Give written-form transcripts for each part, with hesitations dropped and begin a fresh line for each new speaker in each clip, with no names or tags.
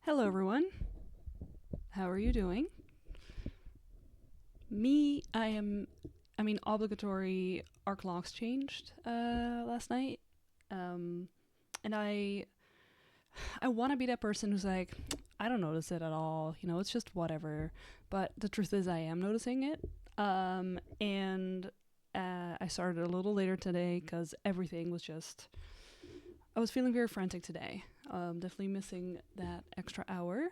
Hello, everyone. How are you doing? Me, obligatory arc locks changed last night. Um, and I want to be that person who's like, I don't notice it at all. It's just whatever. But the truth is, I am noticing it. And I started a little later today because everything was just. I was feeling very frantic today. Definitely missing that extra hour.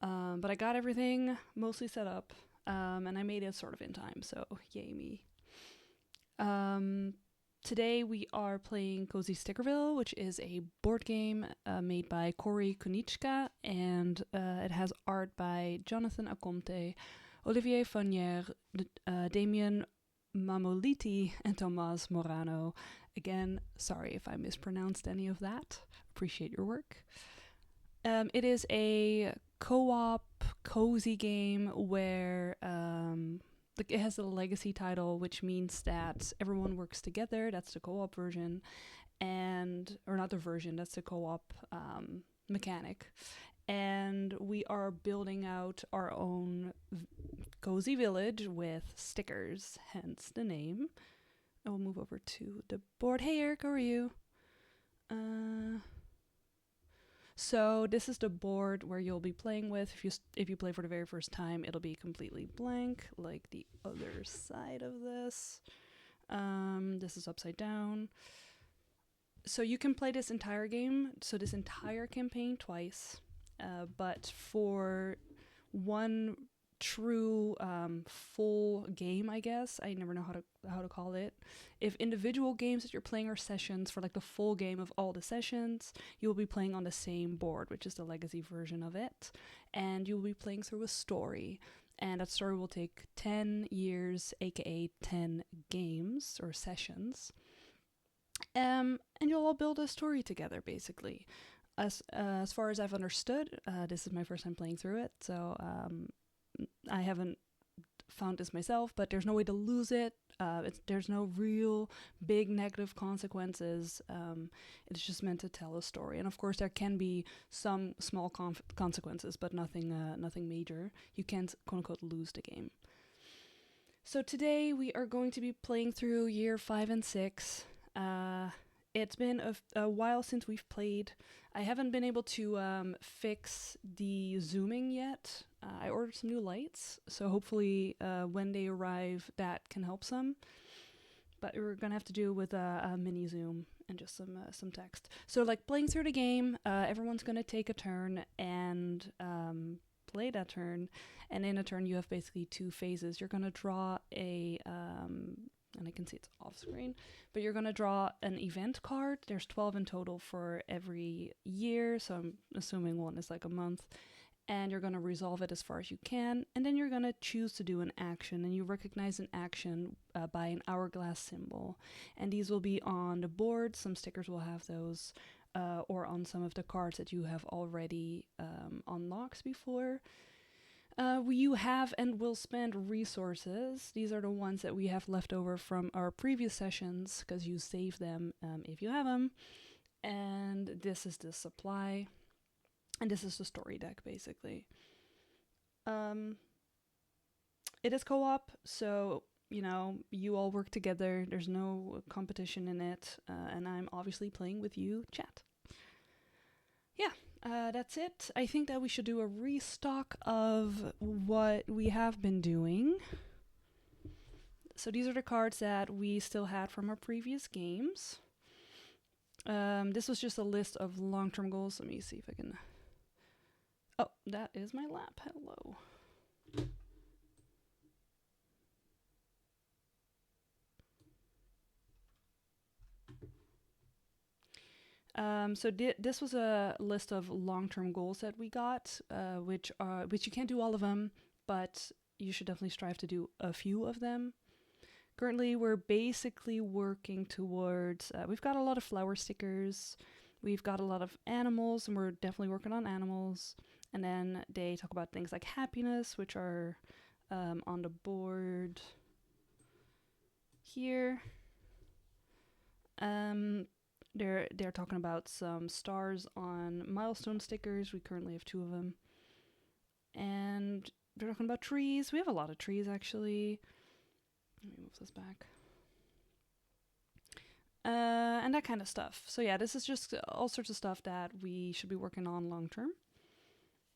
But I got everything mostly set up, and I made it sort of in time, so yay me. Um, Today we are playing Cozy Stickerville, which is a board game made by Cory Kunichka, and it has art by Jonathan Aconte, Olivier Fagnier, Damien Mamoliti, and Tomas Morano. Again, sorry if I mispronounced any of that. Appreciate your work. It is a co-op cozy game where it has a legacy title, which means that everyone works together. That's the co-op version, or not the version. That's the co-op mechanic, and we are building out our own cozy village with stickers. Hence the name. I will move over to the board. Hey Eric, how are you? So this is the board where you'll be playing with. If you play for the very first time, it'll be completely blank, like the other side of this. This is upside down. So you can play this entire game, so this entire campaign twice. But for one true full game, I guess, I never know how to call it. If individual games that you're playing are sessions, for like the full game of all the sessions, you will be playing on the same board, which is the legacy version of it, and you will be playing through a story, and that story will take 10 years, aka 10 games or sessions, and you'll all build a story together, basically. As far as I've understood, this is my first time playing through it, so I haven't found this myself, but there's no way to lose it. There's no real big negative consequences. It's just meant to tell a story, and of course there can be some small consequences, but nothing major. You can't quote unquote lose the game. So today we are going to be playing through year 5 and 6. It's been a while since we've played. I haven't been able to fix the zooming yet. I ordered some new lights, so hopefully when they arrive that can help some. But we're going to have to do with a mini zoom and just some text. So like playing through the game, everyone's going to take a turn and play that turn. And in a turn you have basically 2 phases. You're going to draw and I can see it's off screen, but you're going to draw an event card. There's 12 in total for every year, so I'm assuming one is like a month, and you're going to resolve it as far as you can, and then you're going to choose to do an action, and you recognize an action by an hourglass symbol, and these will be on the board. Some stickers will have those, or on some of the cards that you have already unlocked before. You have and will spend resources. These are the ones that we have left over from our previous sessions, because you save them if you have them. And this is the supply. And this is the story deck, basically. It is co-op, so, you all work together. There's no competition in it. And I'm obviously playing with you, chat. Yeah. That's it. I think that we should do a restock of what we have been doing. So these are the cards that we still had from our previous games. This was just a list of long-term goals. Let me see if I can... Oh, that is my lap. Hello. So this was a list of long-term goals that we got, which you can't do all of them, but you should definitely strive to do a few of them. Currently, we're basically working towards, we've got a lot of flower stickers, we've got a lot of animals, and we're definitely working on animals. And then they talk about things like happiness, which are on the board here. they're talking about some stars on milestone stickers. We currently have 2 of them. And they're talking about trees. We have a lot of trees, actually. Let me move this back. And that kind of stuff. So yeah, this is just all sorts of stuff that we should be working on long term.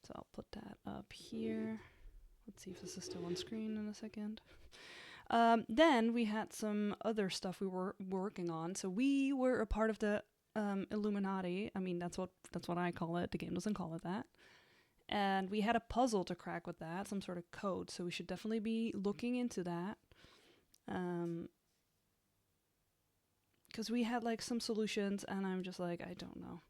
So I'll put that up here. Let's see if this is still on screen in a second. Then we had some other stuff we were working on. So we were a part of the Illuminati. I mean, that's what I call it. The game doesn't call it that. And we had a puzzle to crack with that, some sort of code. So we should definitely be looking into that. Because we had like some solutions, and I'm just like, I don't know.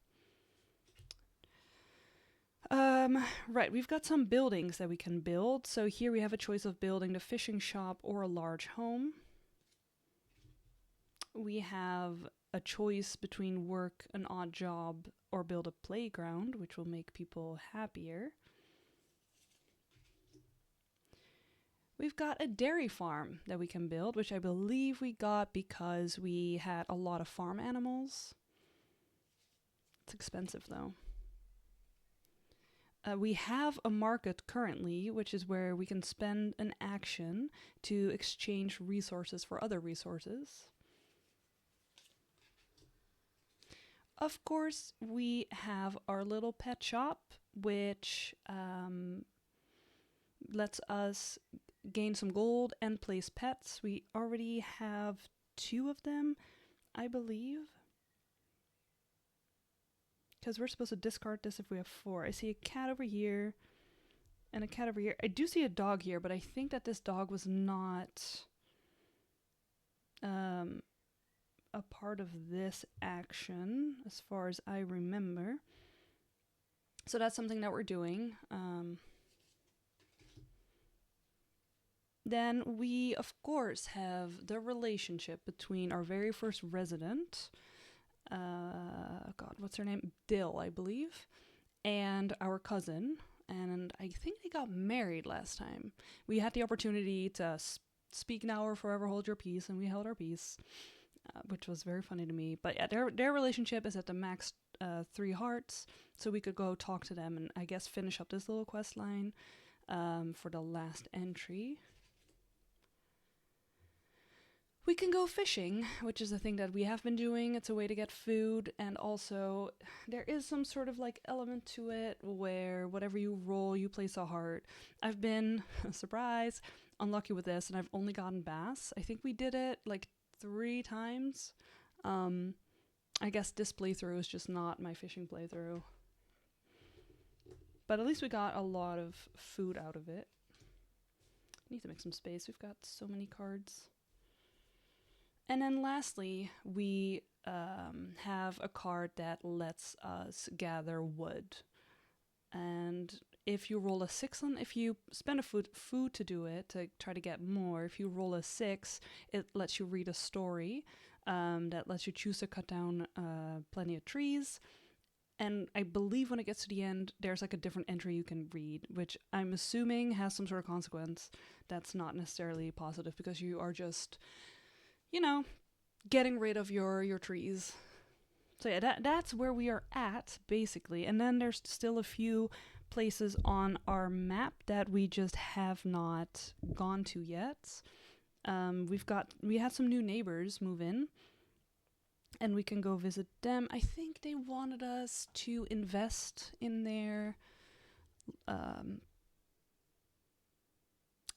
Right, we've got some buildings that we can build. So here we have a choice of building the fishing shop or a large home. We have a choice between work an odd job or build a playground, which will make people happier. We've got a dairy farm that we can build, which I believe we got because we had a lot of farm animals. It's expensive though. We have a market currently, which is where we can spend an action to exchange resources for other resources. Of course, we have our little pet shop, which lets us gain some gold and place pets. We already have 2 of them, I believe. Because we're supposed to discard this if we have 4. I see a cat over here and a cat over here. I do see a dog here, but I think that this dog was not a part of this action, as far as I remember. So that's something that we're doing. Then we, of course, have the relationship between our very first resident, God, what's her name? Dill, I believe, and our cousin. And I think they got married last time. We had the opportunity to speak now or forever hold your peace, and we held our peace, which was very funny to me. But yeah, their relationship is at the max 3 hearts, so we could go talk to them and I guess finish up this little quest line for the last entry. We can go fishing, which is a thing that we have been doing. It's a way to get food, and also there is some sort of like element to it where whatever you roll, you place a heart. I've been, surprise, unlucky with this, and I've only gotten bass. I think we did it like 3 times. I guess this playthrough is just not my fishing playthrough. But at least we got a lot of food out of it. Need to make some space. We've got so many cards. And then lastly, we have a card that lets us gather wood. And if you roll a 6 on, if you spend a food to do it, to try to get more, if you roll a 6, it lets you read a story that lets you choose to cut down plenty of trees. And I believe when it gets to the end, there's like a different entry you can read, which I'm assuming has some sort of consequence that's not necessarily positive, because you are just, you know, getting rid of your trees. So yeah, that's where we are at, basically. And then there's still a few places on our map that we just have not gone to yet. We had some new neighbors move in, and we can go visit them. I think they wanted us to invest in their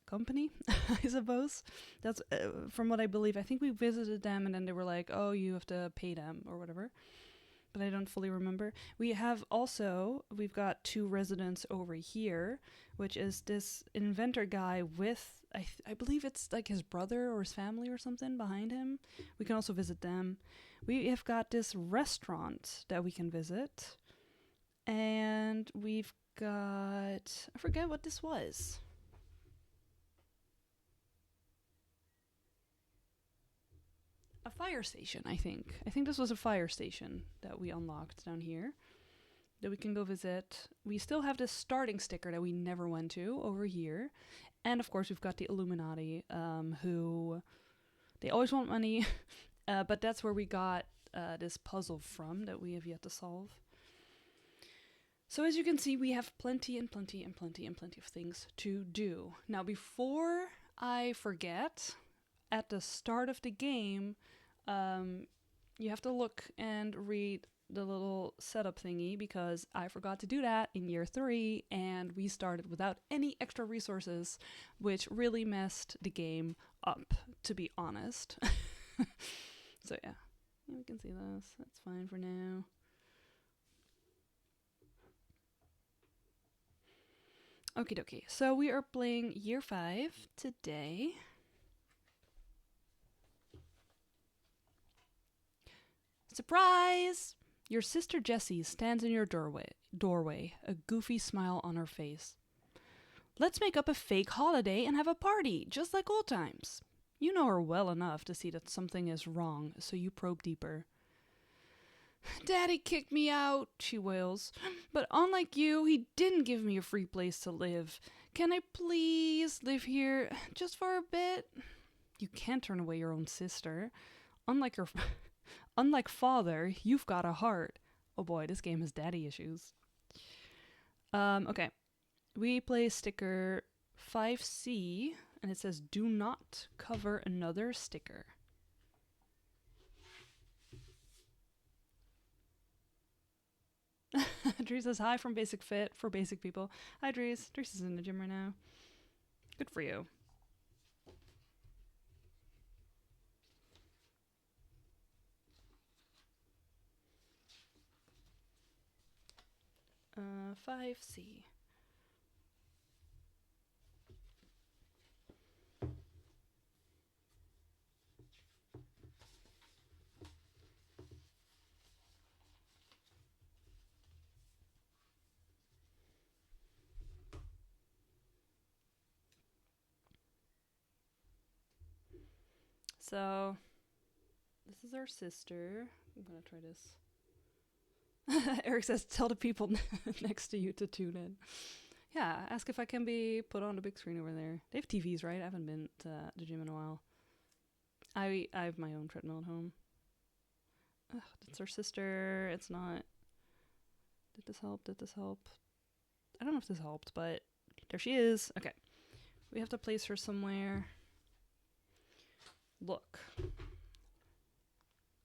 company, I suppose. That's from what I believe. I think we visited them, and then they were like, oh, you have to pay them or whatever. But I don't fully remember. We've got 2 residents over here, which is this inventor guy with, I believe it's like his brother or his family or something behind him. We can also visit them. We have got this restaurant that we can visit. And we've got, I forget what this was. A fire station, I think. I think this was a fire station that we unlocked down here that we can go visit. We still have this starting sticker that we never went to over here. And of course, we've got the Illuminati, who they always want money. But that's where we got this puzzle from that we have yet to solve. So as you can see, we have plenty and plenty and plenty and plenty of things to do. Now, before I forget, at the start of the game, you have to look and read the little setup thingy, because I forgot to do that in year 3 and we started without any extra resources, which really messed the game up, to be honest. So yeah, we can see this. That's fine for now. Okie dokie. So we are playing year 5 today. Surprise! Your sister Jessie stands in your doorway, a goofy smile on her face. Let's make up a fake holiday and have a party, just like old times. You know her well enough to see that something is wrong, so you probe deeper. Daddy kicked me out, she wails. But unlike you, he didn't give me a free place to live. Can I please live here just for a bit? You can't turn away your own sister. Unlike father, you've got a heart. Oh boy, this game has daddy issues. Okay. We play sticker 5C, and it says, do not cover another sticker. Dries says, hi from Basic Fit for basic people. Hi, Dries. Dries is in the gym right now. Good for you. 5C. So, this is our sister. I'm gonna try this. Eric says, tell the people next to you to tune in. Yeah, ask if I can be put on the big screen over there. They have TVs, right? I haven't been to the gym in a while. I have my own treadmill at home. Ugh, that's our sister. It's not. Did this help? Did this help? I don't know if this helped, but there she is. Okay. We have to place her somewhere. Look.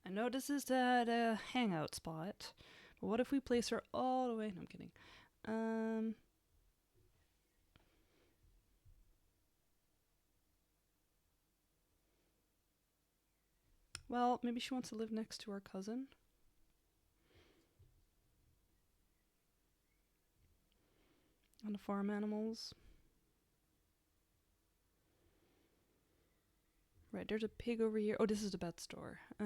I know this is the hangout spot, but what if we place her all the way? No, I'm kidding. Well, maybe she wants to live next to our cousin. On the farm animals. Right, there's a pig over here. Oh, this is the pet store. I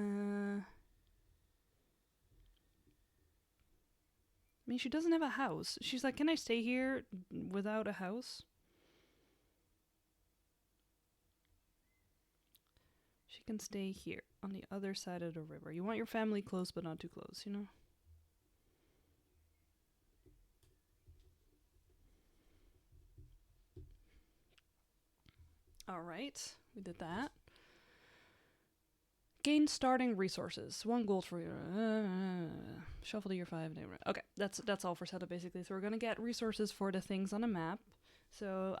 mean, she doesn't have a house. She's like, can I stay here without a house? She can stay here on the other side of the river. You want your family close, but not too close, you know? Alright, we did that. Gain starting resources. 1 gold for shuffle to year 5. Okay, that's all for setup basically. So we're gonna get resources for the things on the map. So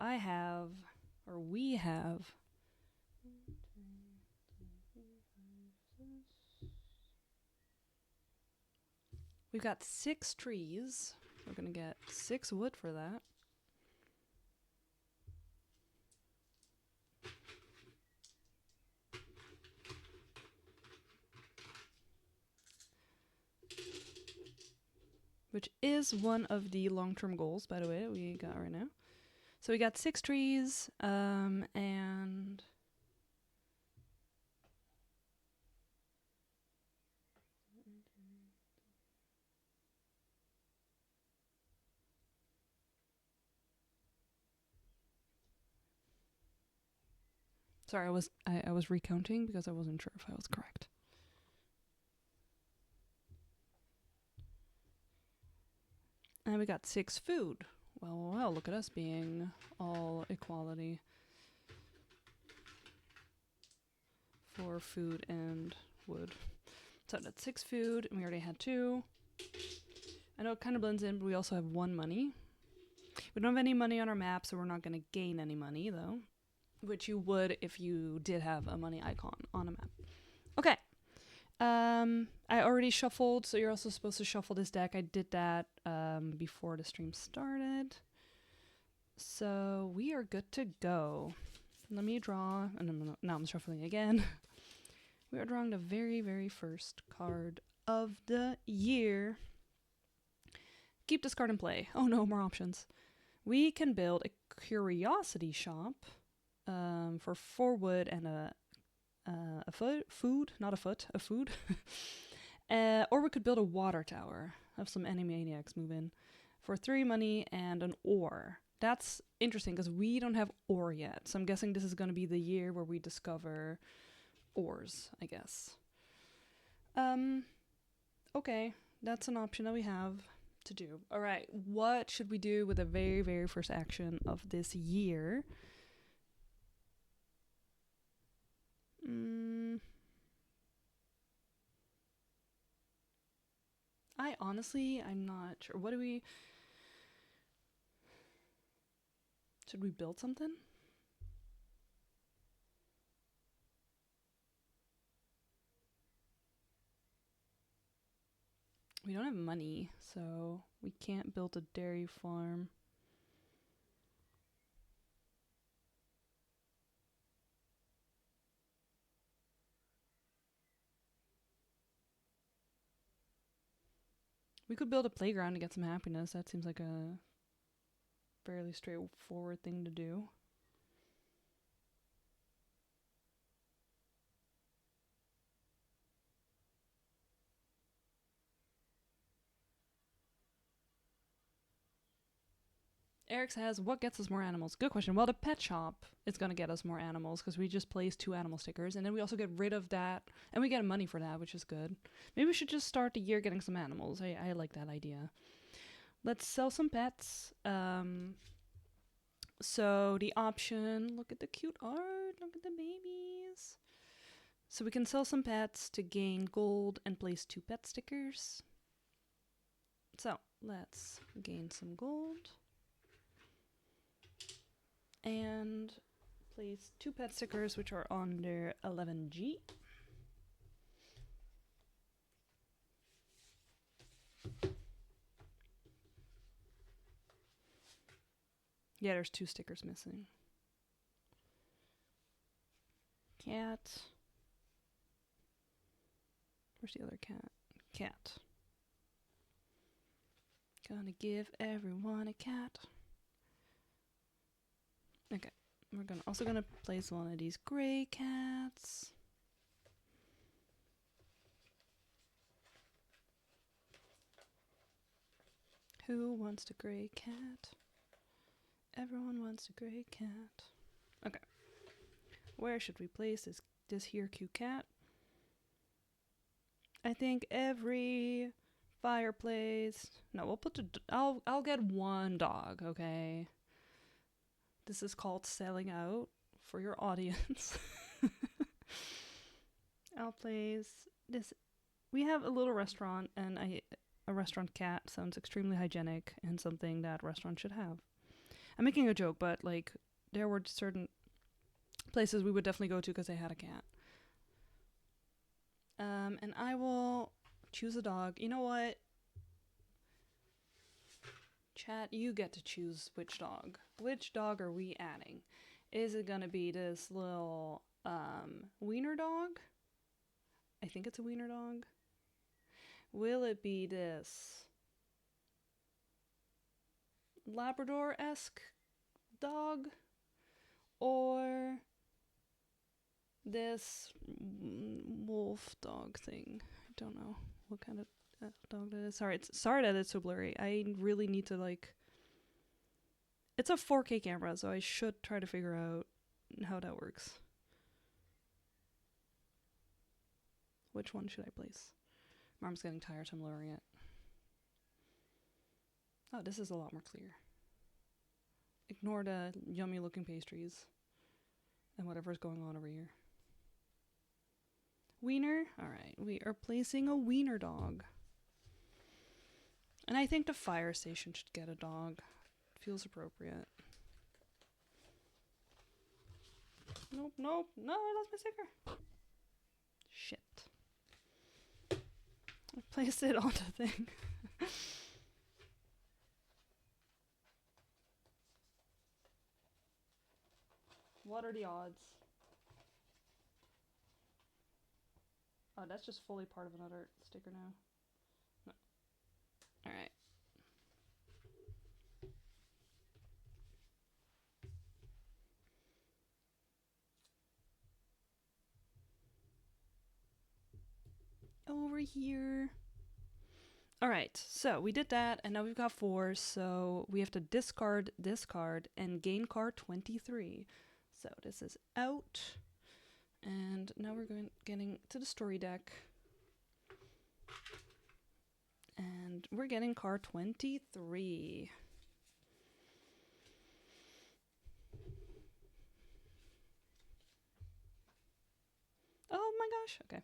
we have. We've got 6 trees. We're gonna get 6 wood for that. Which is one of the long-term goals, by the way, that we got right now. So we got 6 trees, and... Sorry, I was recounting because I wasn't sure if I was correct. And we got 6 food. Well, look at us being all equality for food and wood. So that's 6 food, and we already had 2. I know it kind of blends in, but we also have 1 money. We don't have any money on our map, so we're not going to gain any money, though. Which you would if you did have a money icon on a map. Okay. I already shuffled, so you're also supposed to shuffle this deck. I did that before the stream started. So we are good to go. Let me draw. And now I'm shuffling again. We are drawing the very, very first card of the year. Keep this card in play. Oh no, more options. We can build a curiosity shop for 4 wood and a food. Or we could build a water tower. Have some animaniacs move in for 3 money and an ore. That's interesting because we don't have ore yet. So I'm guessing this is going to be the year where we discover ores, I guess. Okay, that's an option that we have to do. All right, what should we do with the very, very first action of this year? I'm not sure. Should we build something? We don't have money, so we can't build a dairy farm. We could build a playground to get some happiness. That seems like a fairly straightforward thing to do. Eric says, what gets us more animals? Good question. Well, the pet shop is going to get us more animals because we just placed 2 animal stickers, and then we also get rid of that, and we get money for that, which is good. Maybe we should just start the year getting some animals. I like that idea. Let's sell some pets. So the option, look at the cute art, look at the babies. So we can sell some pets to gain gold and place 2 pet stickers. So let's gain some gold. And place 2 pet stickers, which are under 11G. Yeah, there's 2 stickers missing. Cat. Where's the other cat? Cat. Gonna give everyone a cat. Okay, we're also gonna place one of these gray cats. Who wants the gray cat? Everyone wants a gray cat. Okay, where should we place this here cute cat? I think every fireplace. No, we'll put I'll get 1 dog. Okay. This is called selling out for your audience. I'll place this. We have a little restaurant, and a restaurant cat sounds extremely hygienic and something that restaurants should have. I'm making a joke, but like there were certain places we would definitely go to because they had a cat. And I will choose a dog. You know what? Chat, you get to choose which dog. Which dog are we adding? Is it gonna be this little wiener dog? I think it's a wiener dog. Will it be this Labrador-esque dog? Or this wolf dog thing? I don't know what kind of dog that is. Sorry that it's so blurry. I really need to it's a 4K camera, so I should try to figure out how that works. Which one should I place? My arm's getting tired, so I'm lowering it. Oh, this is a lot more clear. Ignore the yummy looking pastries and whatever's going on over here. Wiener? Alright, we are placing a wiener dog. And I think the fire station should get a dog. Feels appropriate. Nope, nope, no, I lost my sticker. Shit. I placed it on the thing. What are the odds? Oh, that's just fully part of another sticker now. No. Alright. Over here. Alright, so we did that, and now we've got 4, so we have to discard this card and gain card 23. So this is out, and now we're getting to the story deck. And we're getting card 23. Oh my gosh, okay.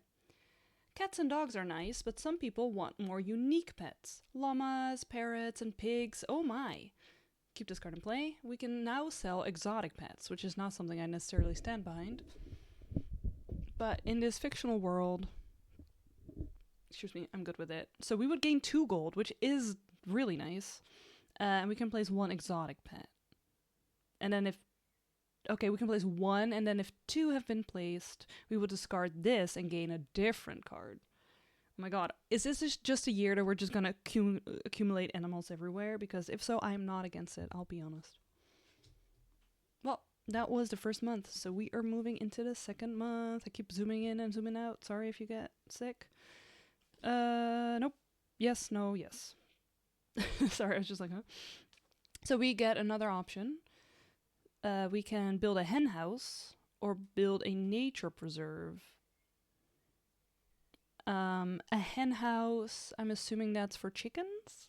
Cats and dogs are nice, but some people want more unique pets. Llamas, parrots, and pigs. Oh my. Keep this card in play. We can now sell exotic pets, which is not something I necessarily stand behind. But in this fictional world, excuse me, I'm good with it. So we would gain 2 gold, which is really nice. And we can place 1 exotic pet. And then if... Okay, we can place 1, and then if 2 have been placed, we will discard this and gain a different card. Oh my god, is this just a year that we're just gonna accumulate animals everywhere? Because if so, I'm not against it, I'll be honest. Well, that was the first month, so we are moving into the second month. I keep zooming in and zooming out. Sorry if you get sick. Nope. Yes, no, yes. Sorry, I was just like, huh? So we get another option. We can build a hen house or build a nature preserve. A hen house, I'm assuming that's for chickens?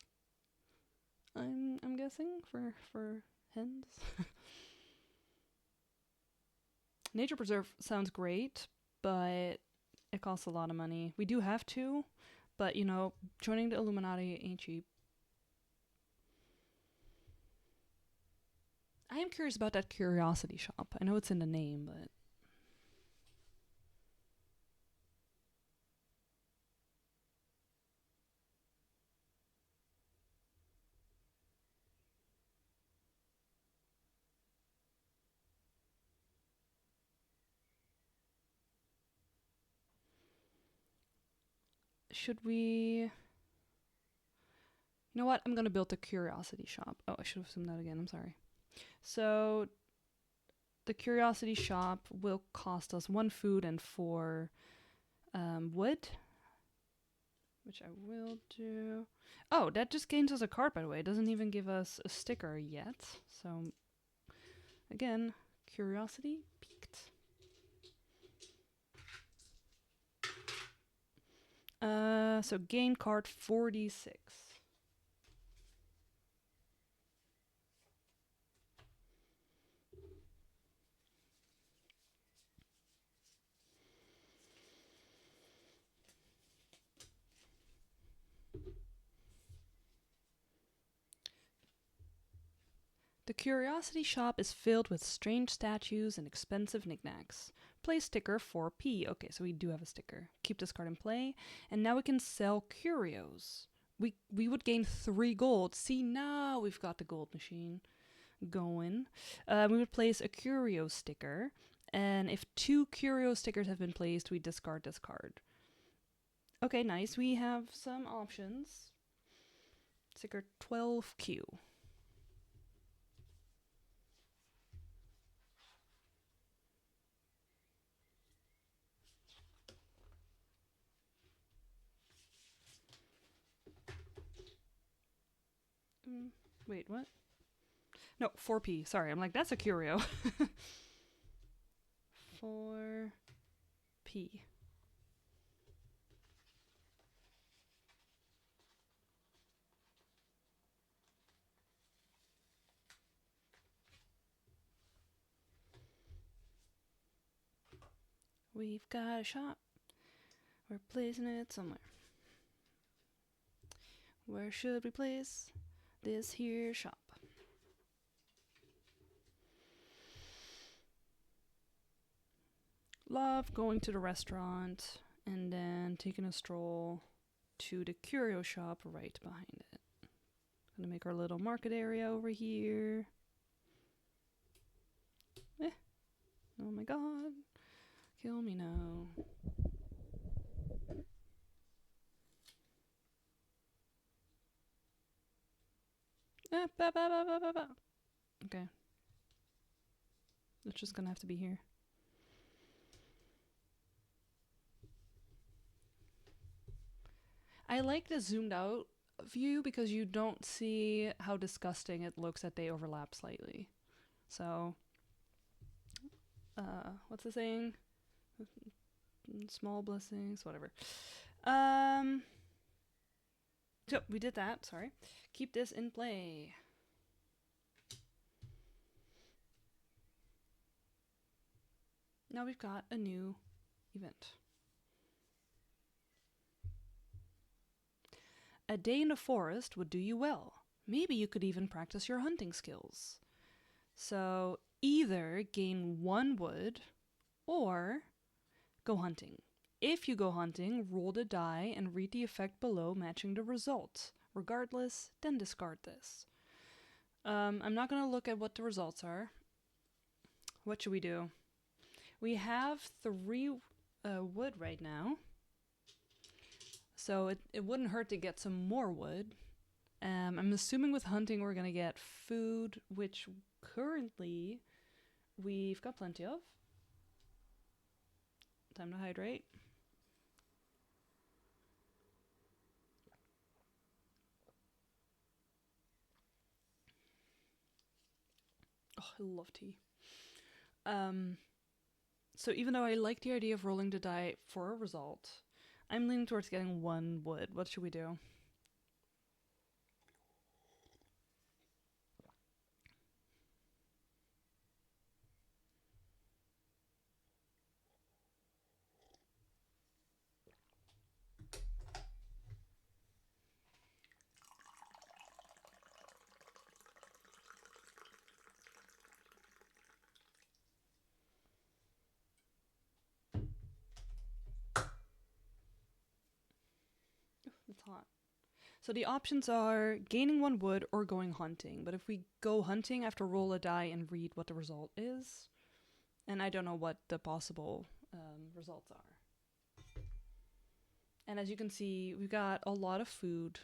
I'm guessing for hens. Nature preserve sounds great, but it costs a lot of money. We do have to, but you know, joining the Illuminati ain't cheap. I am curious about that curiosity shop. I know it's in the name, but... Should we... You know what? I'm gonna build the curiosity shop. Oh, I should have assumed that again. I'm sorry. So, the curiosity shop will cost us 1 food and 4 wood. Which I will do. Oh, that just gains us a card, by the way. It doesn't even give us a sticker yet. So, again, curiosity peaked. So gain card 46. The curiosity shop is filled with strange statues and expensive knickknacks. Play sticker 4p. Okay, so we do have a sticker. Keep this card in play. And now we can sell curios. We would gain 3 gold. See, now we've got the gold machine going. We would place a curio sticker. And if 2 curio stickers have been placed, we discard this card. Okay, nice. We have some options. Sticker 12Q. Wait, what? No, 4p. Sorry, I'm like, that's a curio. 4p. We've got a shop. We're placing it somewhere. Where should we place this here shop? Love going to the restaurant and then taking a stroll to the curio shop right behind it. Gonna make our little market area over here. Oh my god. Kill me now. Okay. It's just gonna have to be here. I like the zoomed out view because you don't see how disgusting it looks that they overlap slightly. So, what's the saying? Small blessings, whatever. So we did that, sorry. Keep this in play. Now we've got a new event. A day in the forest would do you well. Maybe you could even practice your hunting skills. So either gain 1 wood or go hunting. If you go hunting, roll the die and read the effect below matching the result. Regardless, then discard this. I'm not going to look at what the results are. What should we do? We have 3 wood right now. So it wouldn't hurt to get some more wood. I'm assuming with hunting we're going to get food, which currently we've got plenty of. Time to hydrate. Oh, I love tea. So even though I like the idea of rolling the die for a result, I'm leaning towards getting 1 wood. What should we do? It's hot. So the options are gaining 1 wood or going hunting. But if we go hunting, I have to roll a die and read what the result is. And I don't know what the possible results are. And as you can see, we've got a lot of food,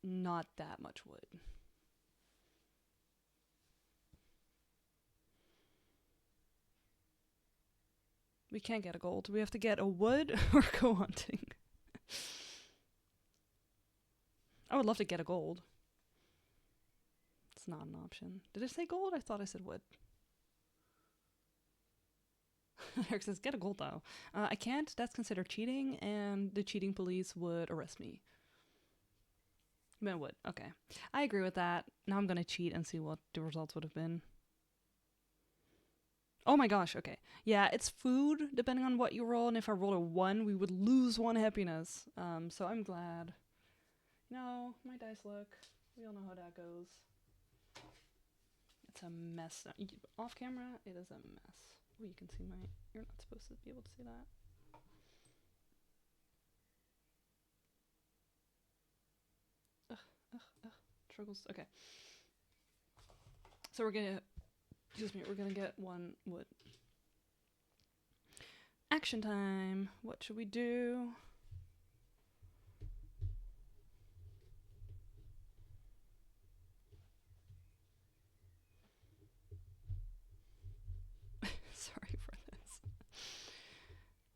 not that much wood. We can't get a gold. We have to get a wood or go hunting. I would love to get a gold. It's not an option. Did I say gold? I thought I said wood. Eric says, get a gold though. I can't. That's considered cheating, and the cheating police would arrest me. Men would. Okay. I agree with that. Now I'm going to cheat and see what the results would have been. Oh my gosh, okay. Yeah, it's food, depending on what you roll, and if I roll a 1, we would lose 1 happiness. So I'm glad. No, my dice look. We all know how that goes. It's a mess. Off camera, it is a mess. Oh, you can see my... You're not supposed to be able to see that. Struggles. Okay. So we're gonna... Excuse me, we're gonna get 1 wood. Action time. What should we do? Sorry for this.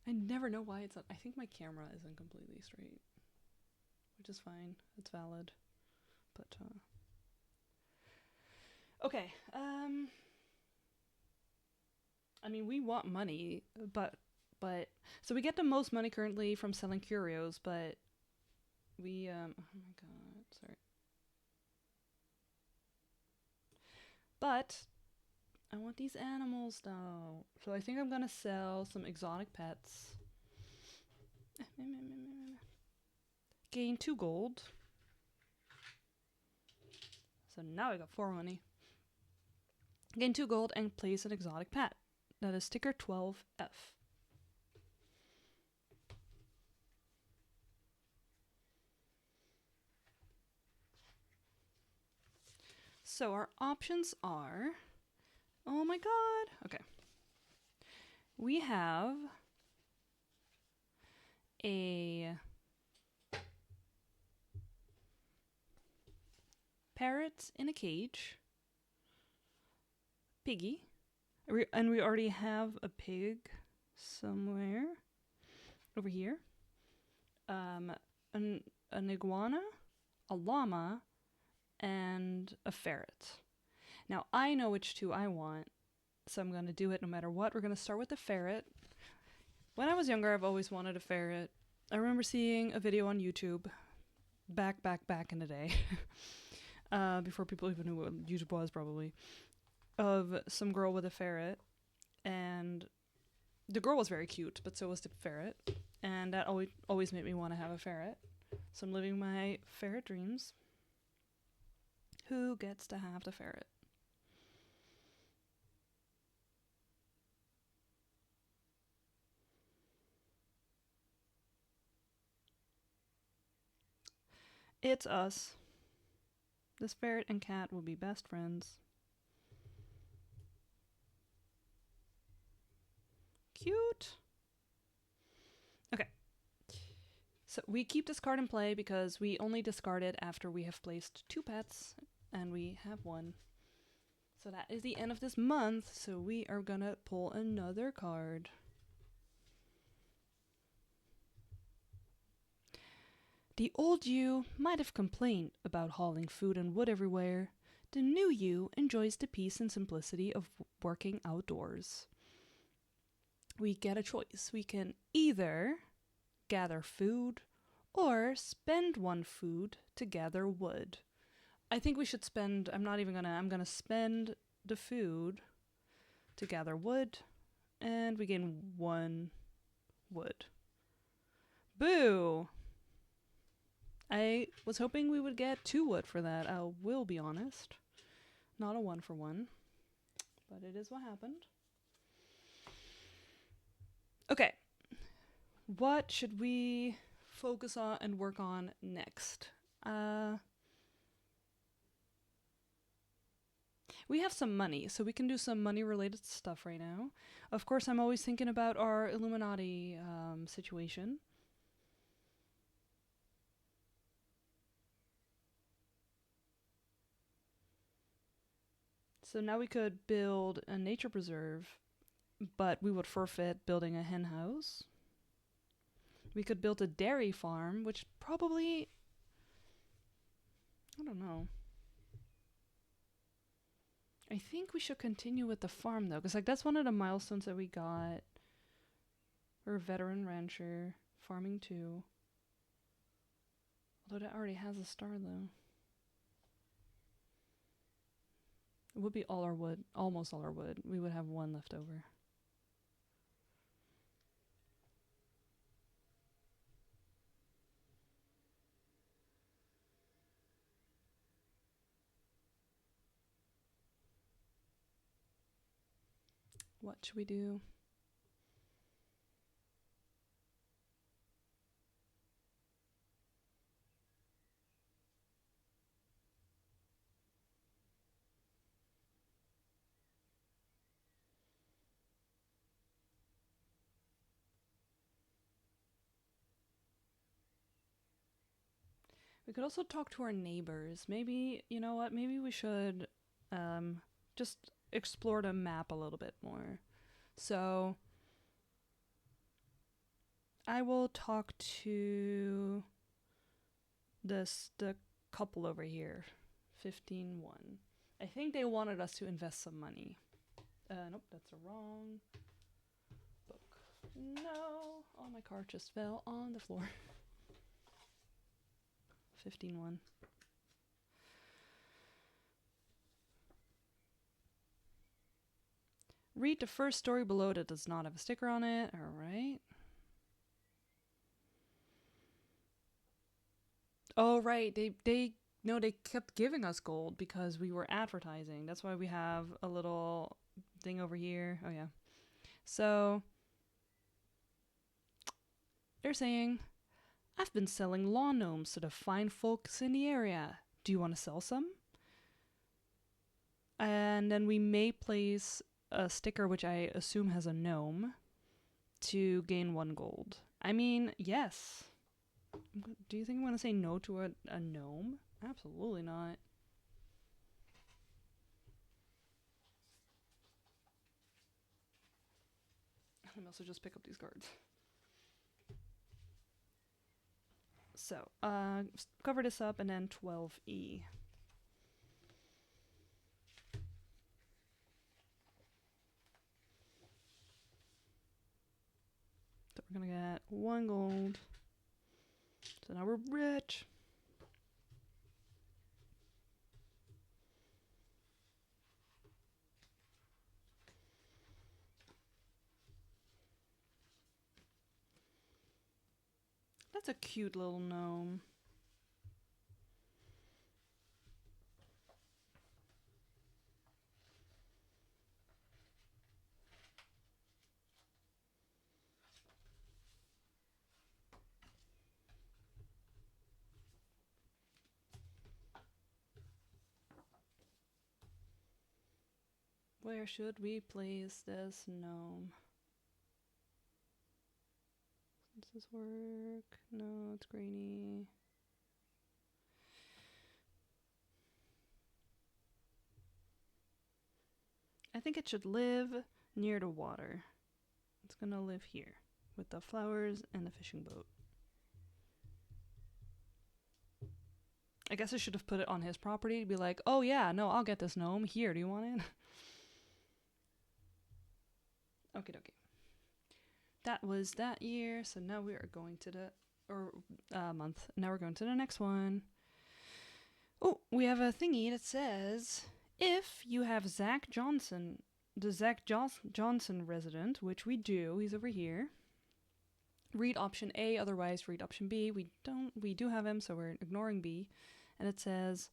I never know why it's... I think my camera isn't completely straight. Which is fine. It's valid. But, okay. I mean, we want money, but... So we get the most money currently from selling curios, but... We, oh my god, sorry. But... I want these animals, though. So I think I'm gonna sell some exotic pets. gain 2 gold. So now I got 4 money. Gain 2 gold and place an exotic pet. That is sticker 12F. So our options are, oh my god, okay. We have a parrot in a cage, piggy, and we already have a pig somewhere over here, an iguana, a llama, and a ferret. Now I know which 2 I want, so I'm going to do it no matter what. We're going to start with the ferret. When I was younger, I've always wanted a ferret. I remember seeing a video on YouTube back in the day, before people even knew what YouTube was, probably, of some girl with a ferret, and the girl was very cute, but so was the ferret, and that always made me want to have a ferret. So I'm living my ferret dreams. Who gets to have the ferret? It's us. This ferret and cat will be best friends. Cute. Okay. So we keep this card in play because we only discard it after we have placed 2 pets, and we have 1. So that is the end of this month, so we are gonna pull another card. The old you might have complained about hauling food and wood everywhere. The new you enjoys the peace and simplicity of working outdoors. We get a choice. We can either gather food or spend 1 food to gather wood. I think we should spend, I'm gonna spend the food to gather wood, and we gain 1 wood. Boo! I was hoping we would get 2 wood for that, I will be honest. Not a 1 for 1, but it is what happened. Okay, what should we focus on and work on next? We have some money, so we can do some money-related stuff right now. Of course, I'm always thinking about our Illuminati situation. So now we could build a nature preserve, but we would forfeit building a hen house. We could build a dairy farm, which probably, I don't know. I think we should continue with the farm though, because like that's one of the milestones that we got. We're a veteran rancher, farming 2. Although that already has a star though. It would be all our wood, almost all our wood. We would have 1 left over. What should we do? We could also talk to our neighbors. Maybe, you know what, maybe we should just explore the map a little bit more. So I will talk to the couple over here, 15-1. I think they wanted us to invest some money. Nope, that's a wrong book. No, oh, my card just fell on the floor. 15-1. Read the first story below that does not have a sticker on it. All right. Oh, right. No, they kept giving us gold because we were advertising. That's why we have a little thing over here. Oh, yeah. So they're saying, I've been selling lawn gnomes to the fine folks in the area. Do you want to sell some? And then we may place a sticker, which I assume has a gnome, to gain 1 gold. I mean, yes. Do you think I'm going to say no to a gnome? Absolutely not. Let me also just pick up these cards. So, cover this up and then 12E. So we're gonna get 1 gold. So now we're rich. That's a cute little gnome. Where should we place this gnome? Does this work? No, it's grainy. I think it should live near the water. It's gonna live here with the flowers and the fishing boat. I guess I should have put it on his property to be like, oh yeah, no, I'll get this gnome. Here, do you want it? Okie dokie. That was that year, so now we are going to the month. Now we're going to the next one. Oh, we have a thingy that says, if you have Zach Johnson, the Zach Johnson resident, which we do, he's over here. Read option A, otherwise read option B. We do have him, so we're ignoring B. And it says,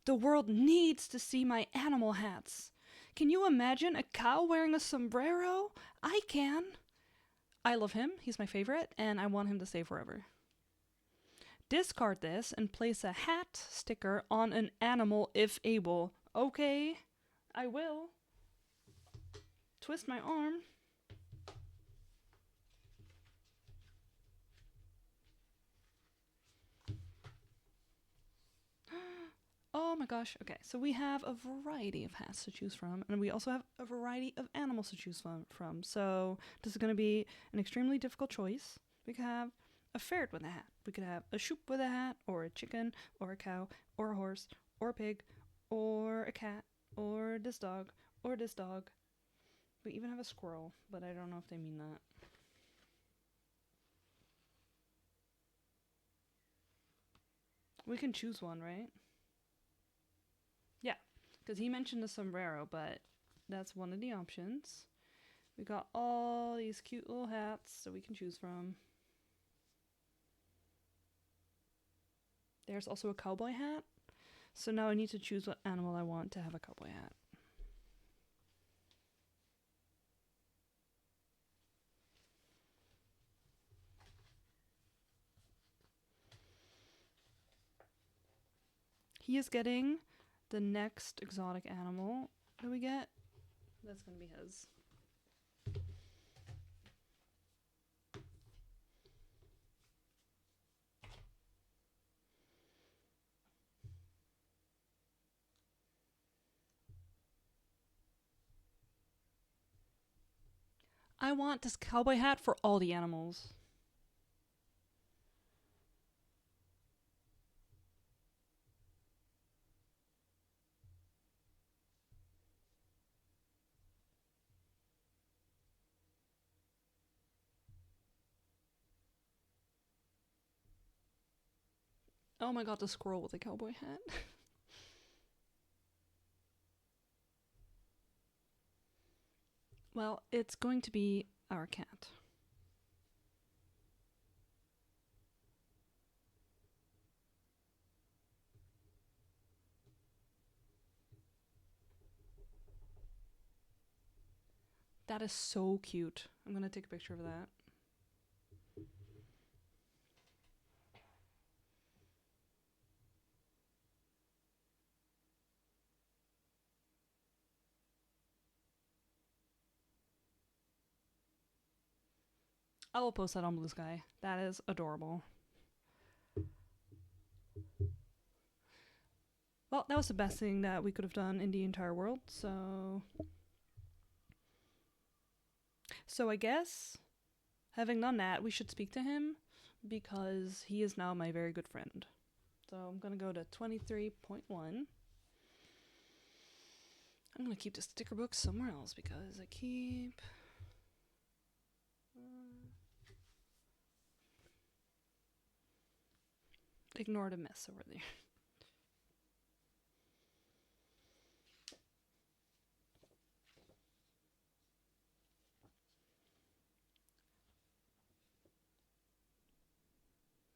the world needs to see my animal hats. Can you imagine a cow wearing a sombrero? I can. I love him, he's my favorite, and I want him to stay forever. Discard this and place a hat sticker on an animal if able. Okay, I will. Twist my arm. Oh my gosh. Okay, so we have a variety of hats to choose from, and we also have a variety of animals to choose from. So this is going to be an extremely difficult choice. We could have a ferret with a hat. We could have a sheep with a hat, or a chicken, or a cow, or a horse, or a pig, or a cat, or this dog, or this dog. We even have a squirrel, but I don't know if they mean that. We can choose one, right? Yeah, because he mentioned the sombrero, but that's one of the options. We got all these cute little hats that we can choose from. There's also a cowboy hat. So now I need to choose what animal I want to have a cowboy hat. He is getting the next exotic animal that we get. That's going to be his. I want this cowboy hat for all the animals. Oh my god, the squirrel with a cowboy hat. Well, it's going to be our cat. That is so cute. I'm gonna take a picture of that. I will post that on Bluesky. That is adorable. Well, that was the best thing that we could have done in the entire world, so I guess, having done that, we should speak to him, because he is now my very good friend. So I'm gonna go to 23.1. I'm gonna keep the sticker book somewhere else, because I keep... ignore the mess over there.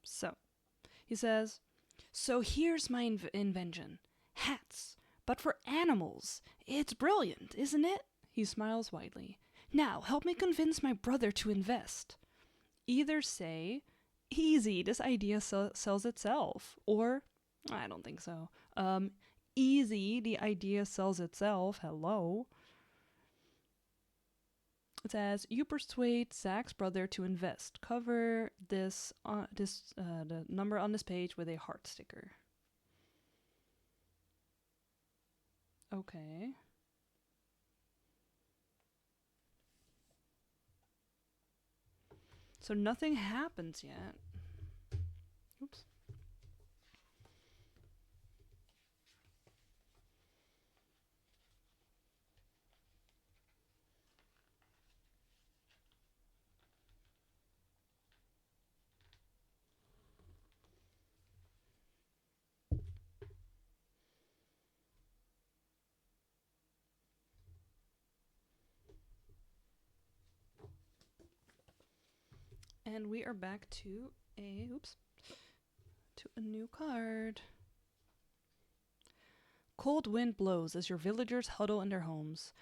So, he says, so here's my invention. Hats, but for animals. It's brilliant, isn't it? He smiles widely. Now, help me convince my brother to invest. Either say, easy, this idea sells itself, or, I don't think so. Easy, the idea sells itself, hello. It says, you persuade Zach's brother to invest. Cover this, the number on this page with a heart sticker. Okay. So nothing happens yet. Oops. And we are back to a new card. Cold wind blows as your villagers huddle in their homes.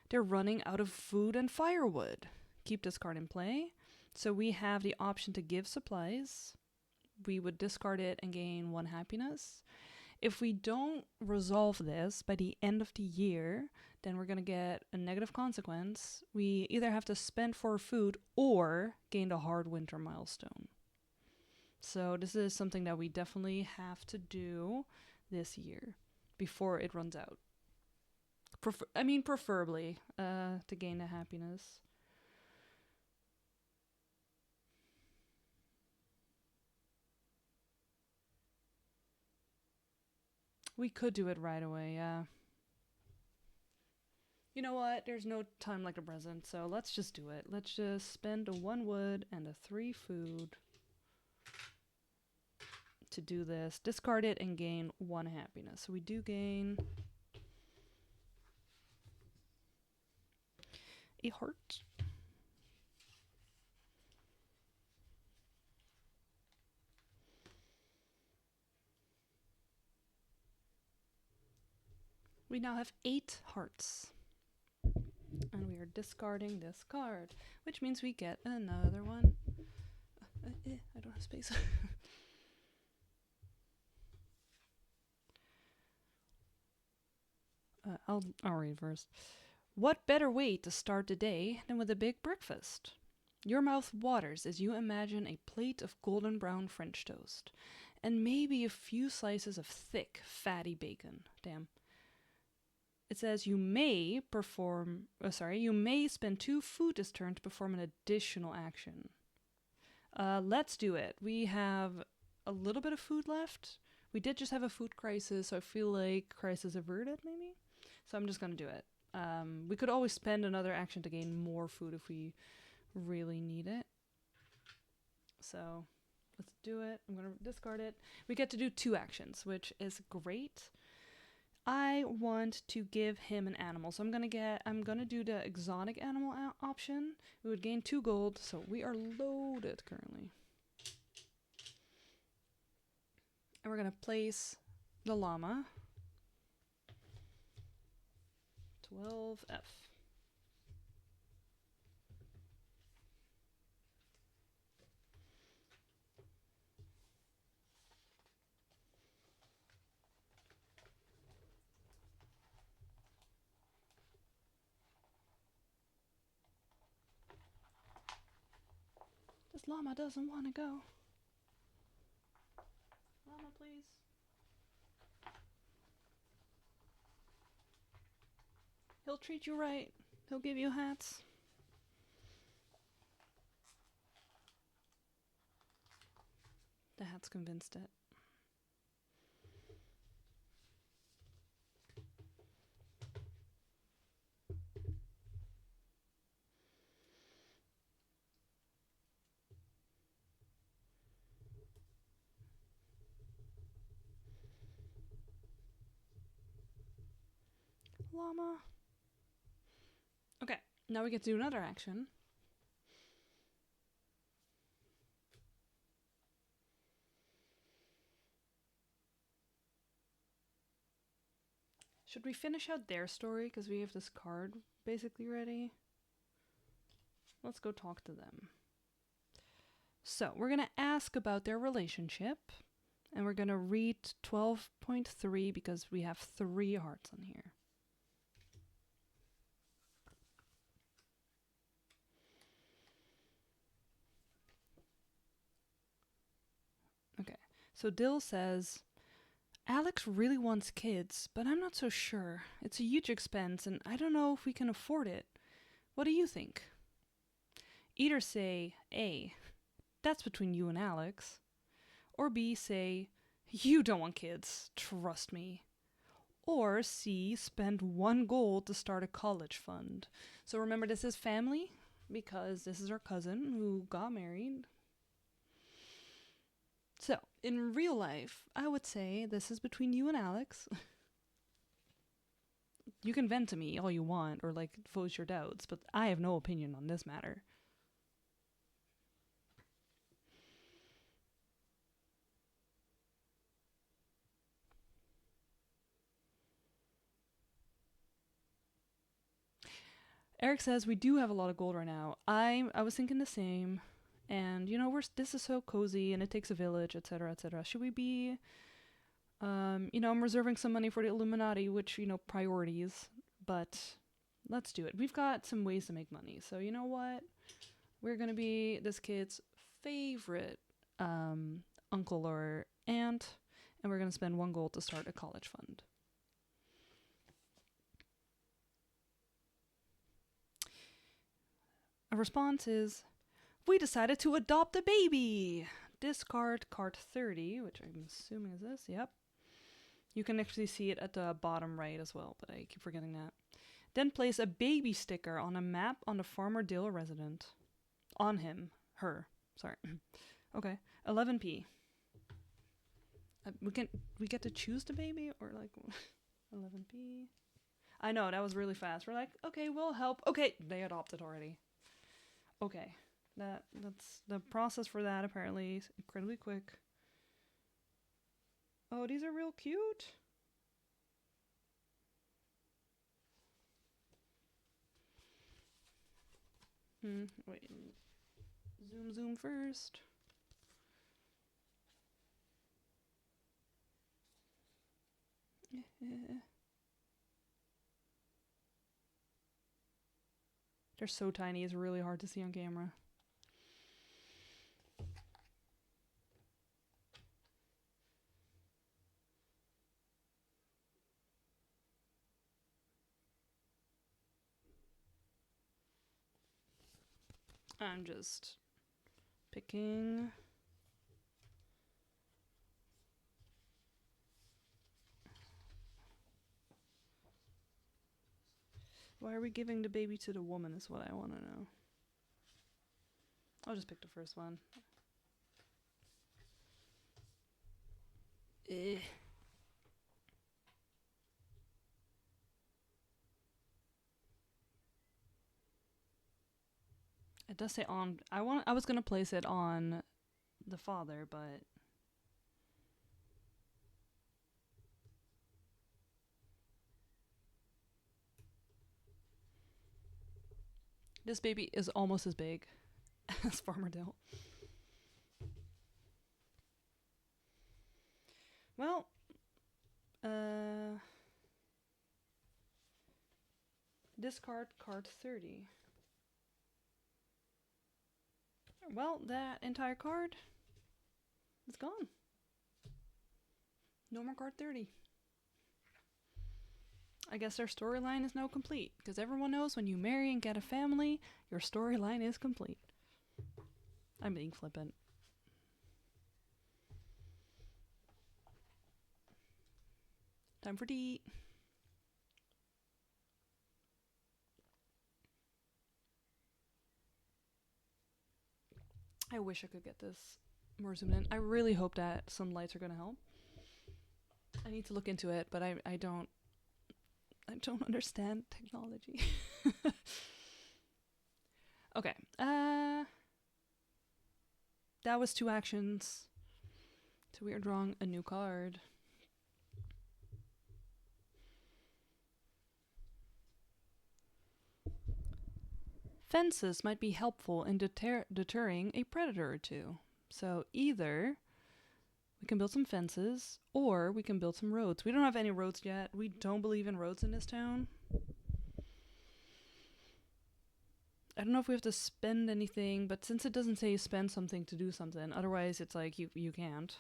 They're running out of food and firewood. Keep this card in play. So we have the option to give supplies. We would discard it and gain 1 happiness. If we don't resolve this by the end of the year, then we're going to get a negative consequence. We either have to spend for food or gain the hard winter milestone. So this is something that we definitely have to do this year before it runs out. Preferably to gain the happiness. We could do it right away, yeah. You know what? There's no time like the present, so let's just do it. Let's just spend a 1 wood and a 3 food to do this. Discard it and gain 1 happiness. So we do gain a heart. We now have 8 hearts. And we are discarding this card, which means we get another one. I don't have space. I'll read first. What better way to start the day than with a big breakfast? Your mouth waters as you imagine a plate of golden brown French toast, and maybe a few slices of thick, fatty bacon. Damn. It says you may spend 2 food this turn to perform an additional action. Let's do it. We have a little bit of food left. We did just have a food crisis, so I feel like crisis averted, maybe? So I'm just gonna do it. We could always spend another action to gain more food if we really need it. So let's do it. I'm gonna discard it. We get to do 2 actions, which is great. I want to give him an animal, so I'm gonna do the exotic animal option. We would gain 2 gold, so we are loaded currently. And we're gonna place the llama. 12F. Llama doesn't want to go. Llama, please. He'll treat you right. He'll give you hats. The hat's convinced it. Llama. Okay, now we get to do another action. Should we finish out their story? Because we have this card basically ready. Let's go talk to them. So, we're going to ask about their relationship. And we're going to read 12.3 because we have 3 hearts on here. Okay, so Dill says, Alex really wants kids, but I'm not so sure. It's a huge expense, and I don't know if we can afford it. What do you think? Either say, A, that's between you and Alex, or B, say, you don't want kids, trust me. Or C, spend 1 gold to start a college fund. So remember, this is family, because this is our cousin who got married. So, in real life, I would say this is between you and Alex. You can vent to me all you want, or like voice your doubts, but I have no opinion on this matter. Eric says we do have a lot of gold right now. I was thinking the same. And, you know, this is so cozy and it takes a village, etc., etc. Should we be, you know, I'm reserving some money for the Illuminati, which, you know, priorities, but let's do it. We've got some ways to make money. So, you know what? We're going to be this kid's favorite uncle or aunt, and we're going to spend 1 gold to start a college fund. A response is, we decided to adopt a baby. Discard card 30, which I'm assuming is this. Yep. You can actually see it at the bottom right as well, but I keep forgetting that. Then place a baby sticker on a map on the Farmer Dill resident. On him. Her. Sorry. Okay. 11p. We get to choose the baby, or like 11p. I know, that was really fast. We're like, okay, we'll help. Okay, they adopted already. Okay. That's the process for that apparently is incredibly quick. Oh, these are real cute. Wait. Zoom first. They're so tiny, it's really hard to see on camera. I'm just picking. Why are we giving the baby to the woman is what I want to know. I'll just pick the first one. It does say on. I was gonna place it on the father, but this baby is almost as big as Farmer Dill. Well, discard card 30. Well, that entire card is gone. No more card 30. I guess their storyline is now complete, because everyone knows when you marry and get a family, your storyline is complete. I'm being flippant. Time for tea. I wish I could get this more zoomed in. I really hope that some lights are going to help. I need to look into it, but I don't understand technology. Okay. That was 2 actions. So we are drawing a new card. Fences might be helpful in deterring a predator or two. So either we can build some fences or we can build some roads. We don't have any roads yet. We don't believe in roads in this town. I don't know if we have to spend anything, but since it doesn't say spend something to do something, otherwise it's like you can't.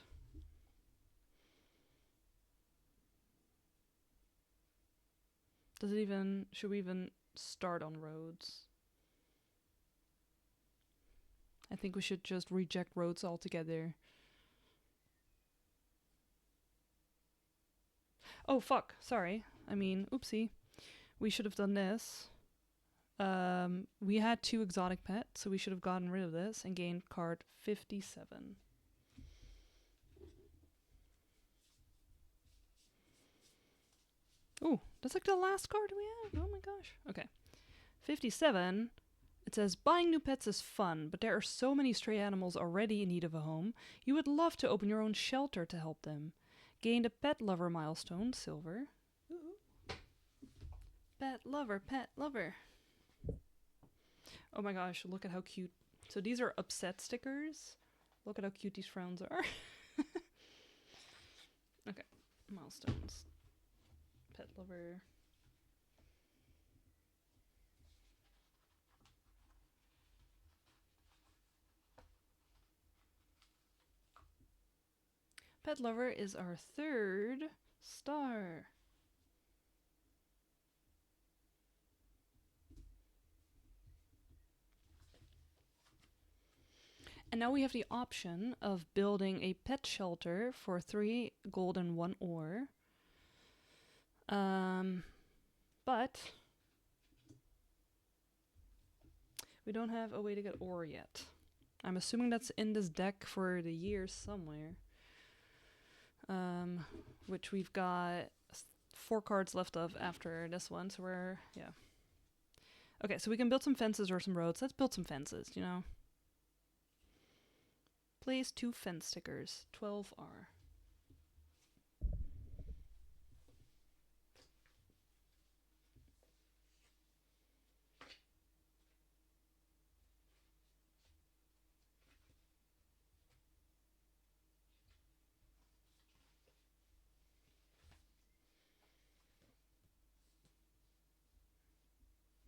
Should we even start on roads? I think we should just reject roads altogether. Oh, fuck. Sorry. I mean, oopsie. We should have done this. We had 2 exotic pets, so we should have gotten rid of this and gained card 57. Ooh, that's like the last card we have. Oh my gosh. Okay. 57. It says, buying new pets is fun, but there are so many stray animals already in need of a home. You would love to open your own shelter to help them. Gained a pet lover milestone, silver. Ooh. Pet lover, pet lover. Oh my gosh, look at how cute. So these are upset stickers. Look at how cute these frowns are. Okay, milestones. Pet lover. Pet lover is our 3rd star. And now we have the option of building a pet shelter for 3 gold and 1 ore. But we don't have a way to get ore yet. I'm assuming that's in this deck for the year somewhere. Which we've got 4 cards left of after this one, so we're, yeah. Okay, so we can build some fences or some roads. Let's build some fences, you know? Place 2 fence stickers, 12R.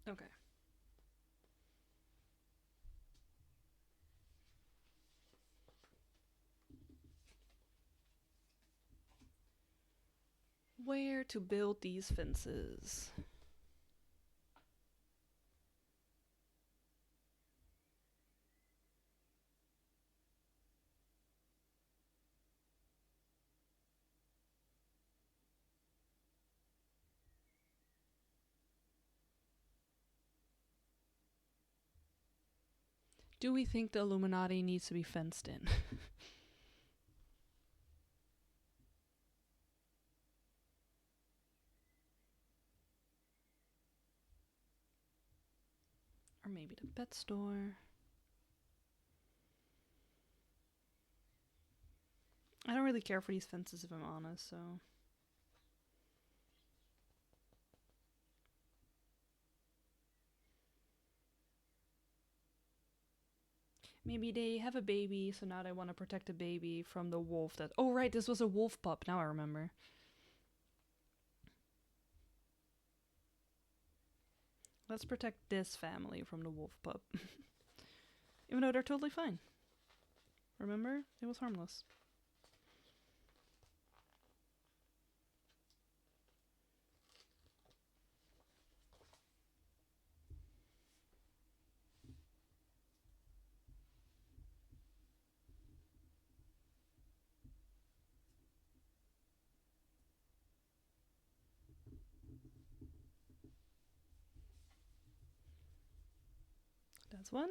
Okay. Where to build these fences? Do we think the Illuminati needs to be fenced in? Or maybe the pet store? I don't really care for these fences if I'm honest, so... Maybe they have a baby, so now they want to protect the baby from the wolf that... Oh, right, this was a wolf pup. Now I remember. Let's protect this family from the wolf pup. Even though they're totally fine. Remember? It was harmless. That's one.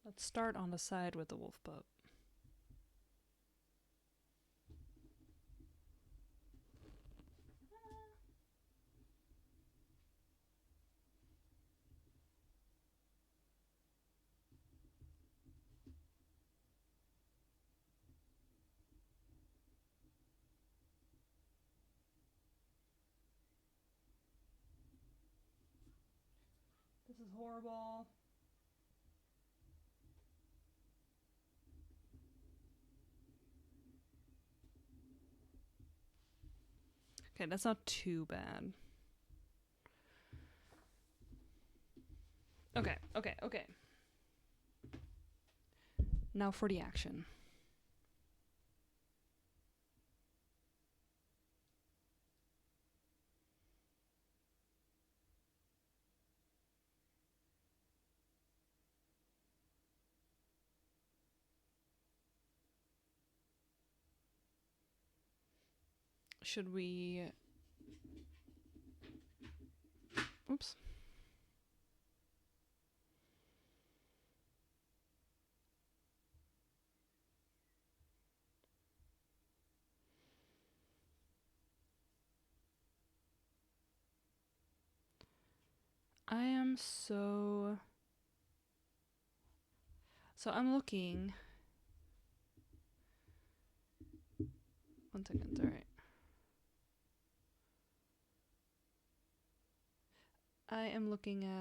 Let's start on the side with the wolf pup. This is horrible. Okay, that's not too bad. Okay. Now for the action. Should we... Oops. I am so I'm looking. One second, alright. I am looking at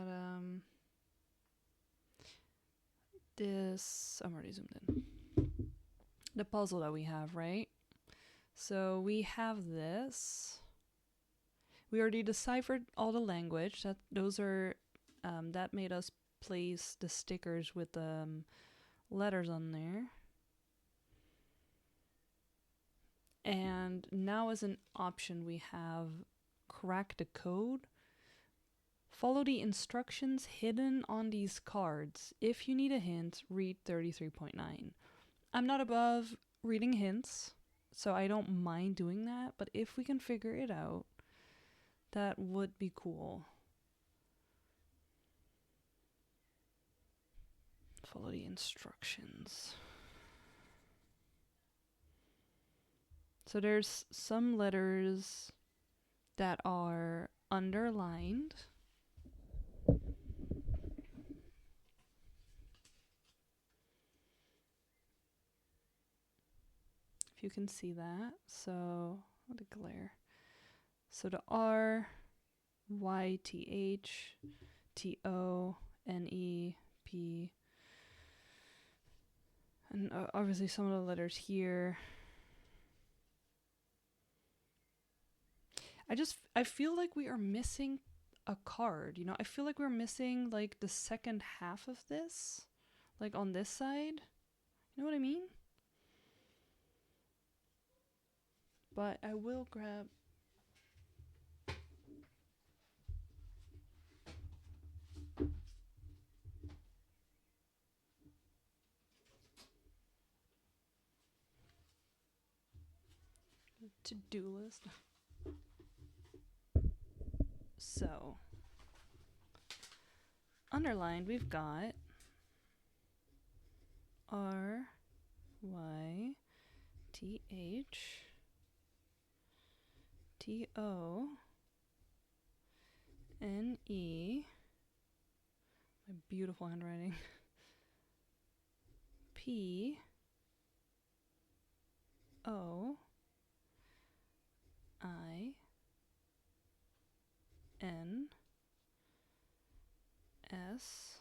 this. I'm already zoomed in. The puzzle that we have, right? So we have this. We already deciphered all the language. Those are that made us place the stickers with letters on there. And now as an option we have crack the code. Follow the instructions hidden on these cards. If you need a hint, read 33.9. I'm not above reading hints, so I don't mind doing that, but if we can figure it out, that would be cool. Follow the instructions. So there's some letters that are underlined. If you can see that. So, what a glare. So the R, Y, T, H, T, O, N, E, P. And obviously some of the letters here. I feel like we are missing a card, you know? I feel like we're missing like the second half of this, like on this side. You know what I mean? But I will grab... to-do list. So, underlined, we've got R, Y, T, H, T, O, N, E, my beautiful handwriting, P, O, I, N, this.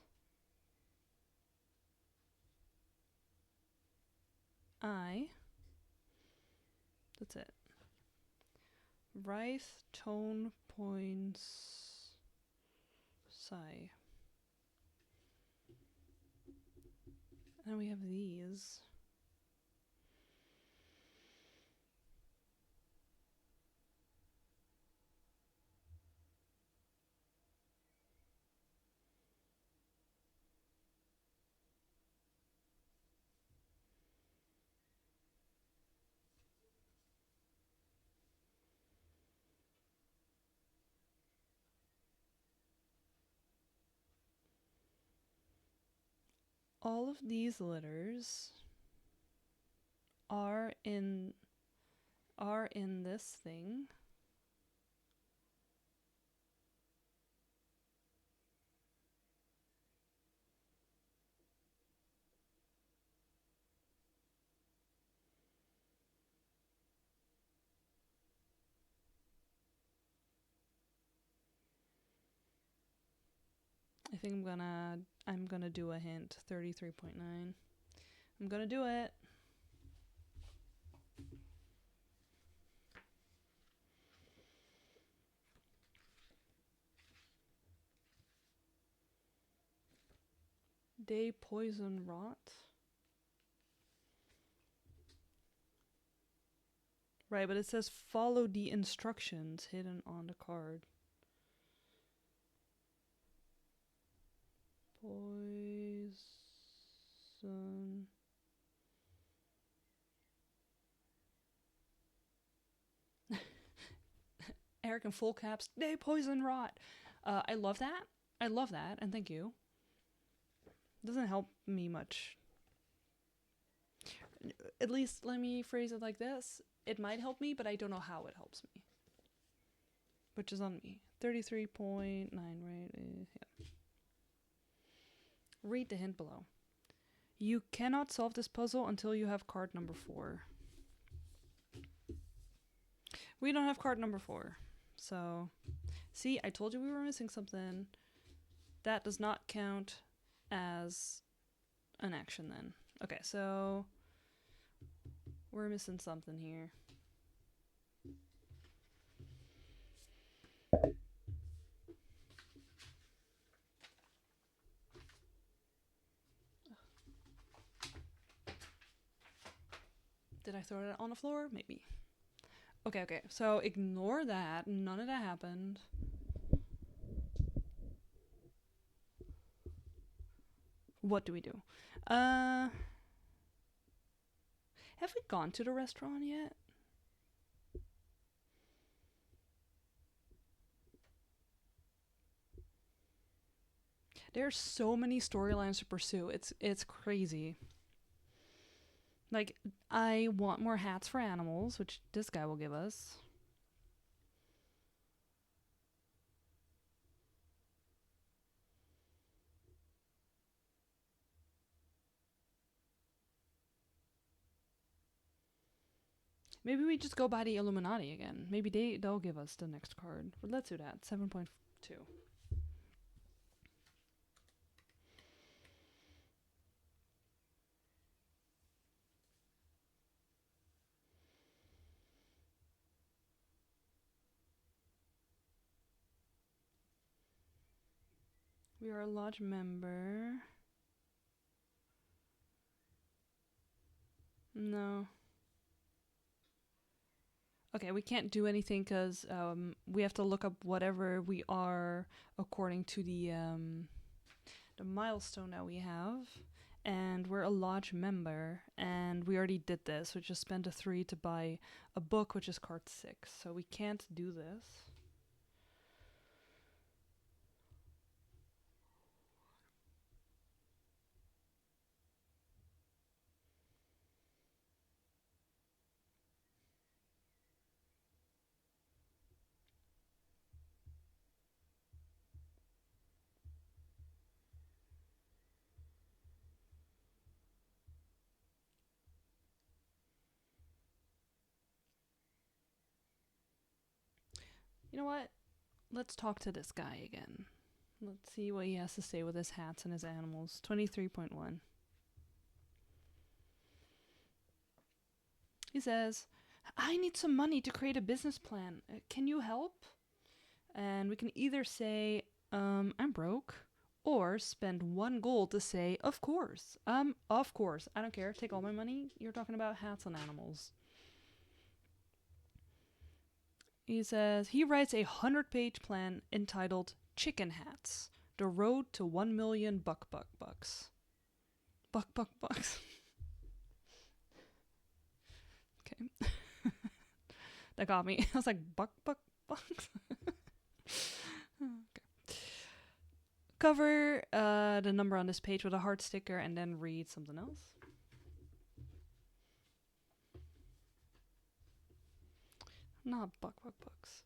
That's it. Write tone points psi. And we have these. All of these letters are in this thing. I think I'm gonna do a hint. 33.9. I'm gonna do it. Day poison rot. Right, but it says follow the instructions hidden on the card. Poison. Eric in full caps. Day poison rot. I love that. I love that, and thank you. Doesn't help me much. At least let me phrase it like this. It might help me, but I don't know how it helps me. Which is on me. 33.9, right? Yeah. Read the hint below. You cannot solve this puzzle until you have card number 4. We don't have card number 4. So, see, I told you we were missing something. That does not count as an action then. Okay, so we're missing something here. Did I throw it on the floor? Maybe. Okay, so ignore that. None of that happened. What do we do? Have we gone to the restaurant yet? There's so many storylines to pursue. It's crazy. Like, I want more hats for animals, which this guy will give us. Maybe we just go by the Illuminati again. Maybe they'll give us the next card. But let's do that. 7.2. We are a lodge member. No. Okay, we can't do anything because we have to look up whatever we are according to the milestone that we have. And we're a lodge member, and we already did this. We just spent a 3 to buy a book, which is card 6. So we can't do this. You know what? Let's talk to this guy again. Let's see what he has to say with his hats and his animals. 23.1. He says, I need some money to create a business plan. Can you help? And we can either say, I'm broke, or spend 1 gold to say, of course. Of course. I don't care. Take all my money. You're talking about hats on animals. He says, he writes a 100-page plan entitled Chicken Hats. The Road to 1 Million Bucks. Bucks. Okay. That got me. I was like, bucks? Okay. Cover the number on this page with a heart sticker and then read something else. Not bucks.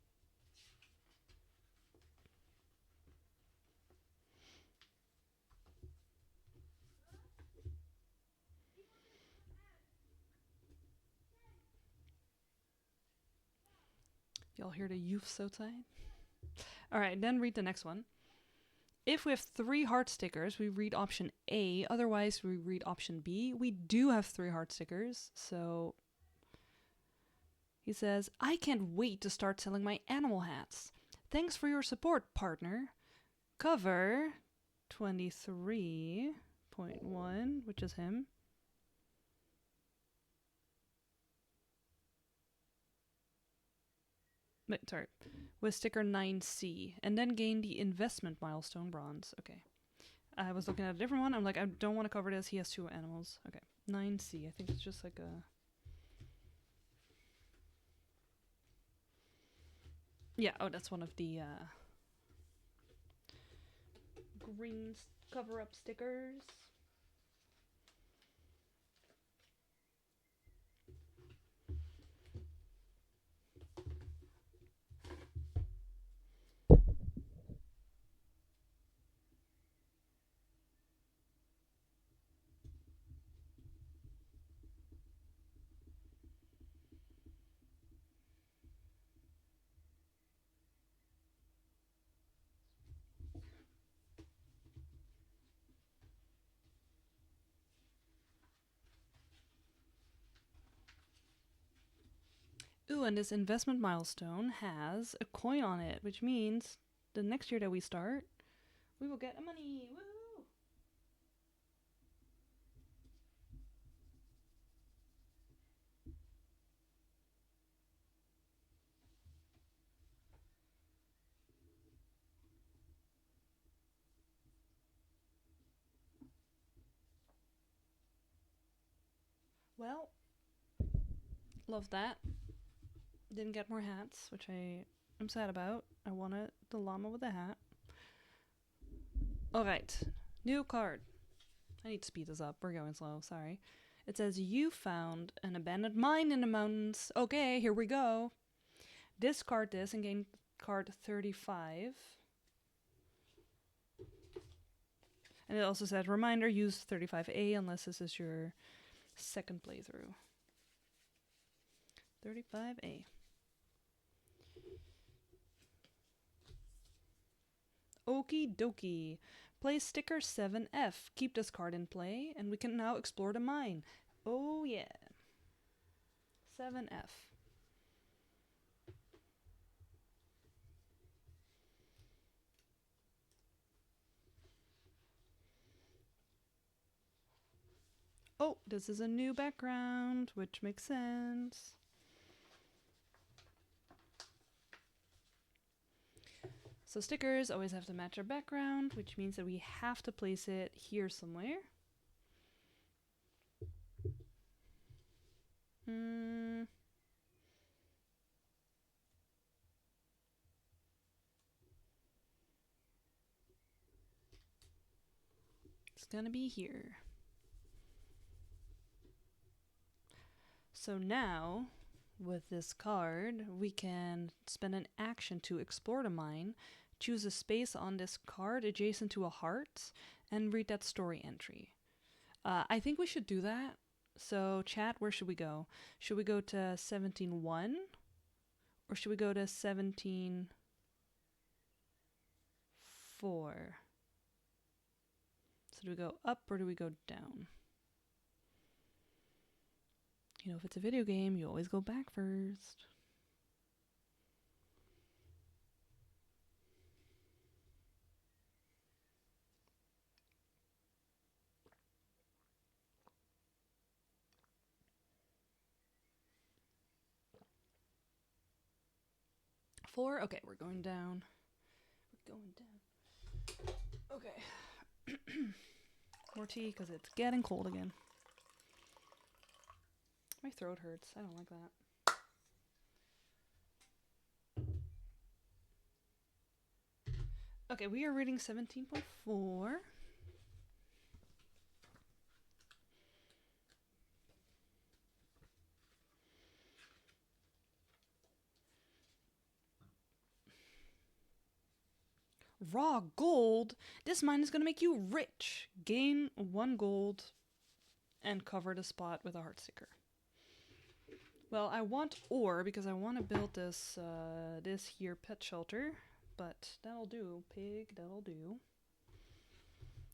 Y'all hear the youths outside? Alright, then read the next one. If we have 3 heart stickers, we read option A. Otherwise, we read option B. We do have 3 heart stickers, so... He says, I can't wait to start selling my animal hats. Thanks for your support, partner. Cover 23.1, which is him. Wait, sorry. With sticker 9C, and then gain the investment milestone bronze. Okay. I was looking at a different one. I'm like, I don't want to cover this. He has 2 animals. Okay. 9C. I think it's just like a... Yeah, oh, that's one of the green cover-up stickers. Ooh, and this investment milestone has a coin on it, which means the next year that we start, we will get money. Woo! Well, love that. Didn't get more hats, which I'm sad about. I wanted the llama with a hat. Alright, new card. I need to speed this up. We're going slow, sorry. It says, you found an abandoned mine in the mountains. Okay, here we go. Discard this and gain card 35. And it also says, reminder, use 35A unless this is your second playthrough. 35A. Okie dokie. Play sticker 7F. Keep this card in play, and we can now explore the mine. Oh yeah. 7F. Oh, this is a new background, which makes sense. So stickers always have to match our background, which means that we have to place it here somewhere. It's gonna be here. So now, with this card, we can spend an action to explore the mine, choose a space on this card adjacent to a heart, and read that story entry. I think we should do that. So chat, where should we go? Should we go to 17.1? Or should we go to 17.4? 4. So do we go up or do we go down? You know, if it's a video game, you always go back first. Four? Okay, we're going down. We're going down. Okay. More tea, because it's getting cold again. My throat hurts. I don't like that. Okay, we are reading 17.4. Raw gold? This mine is going to make you rich. Gain 1 gold and cover the spot with a heart sticker. Well, I want ore because I want to build this this here pet shelter, but that'll do, pig, that'll do.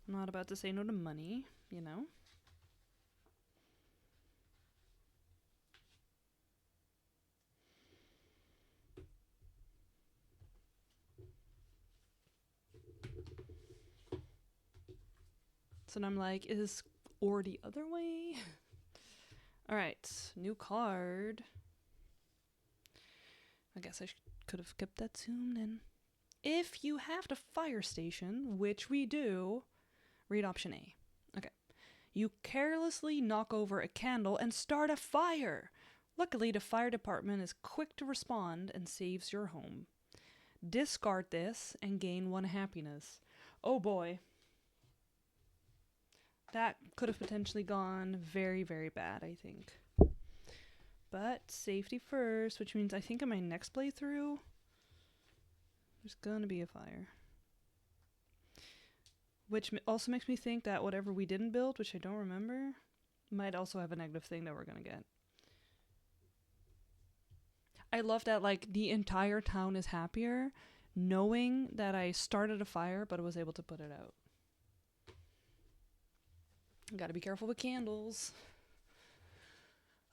I'm not about to say no to money, you know. So then I'm like, is ore the other way? Alright, new card. I guess I could have kept that zoomed in. If you have the fire station, which we do, read option A. Okay. You carelessly knock over a candle and start a fire. Luckily, the fire department is quick to respond and saves your home. Discard this and gain 1 happiness. Oh boy. That could have potentially gone very, very bad, I think. But safety first, which means I think in my next playthrough, there's gonna be a fire. Which also makes me think that whatever we didn't build, which I don't remember, might also have a negative thing that we're gonna get. I love that, like, the entire town is happier knowing that I started a fire but was able to put it out. Gotta be careful with candles.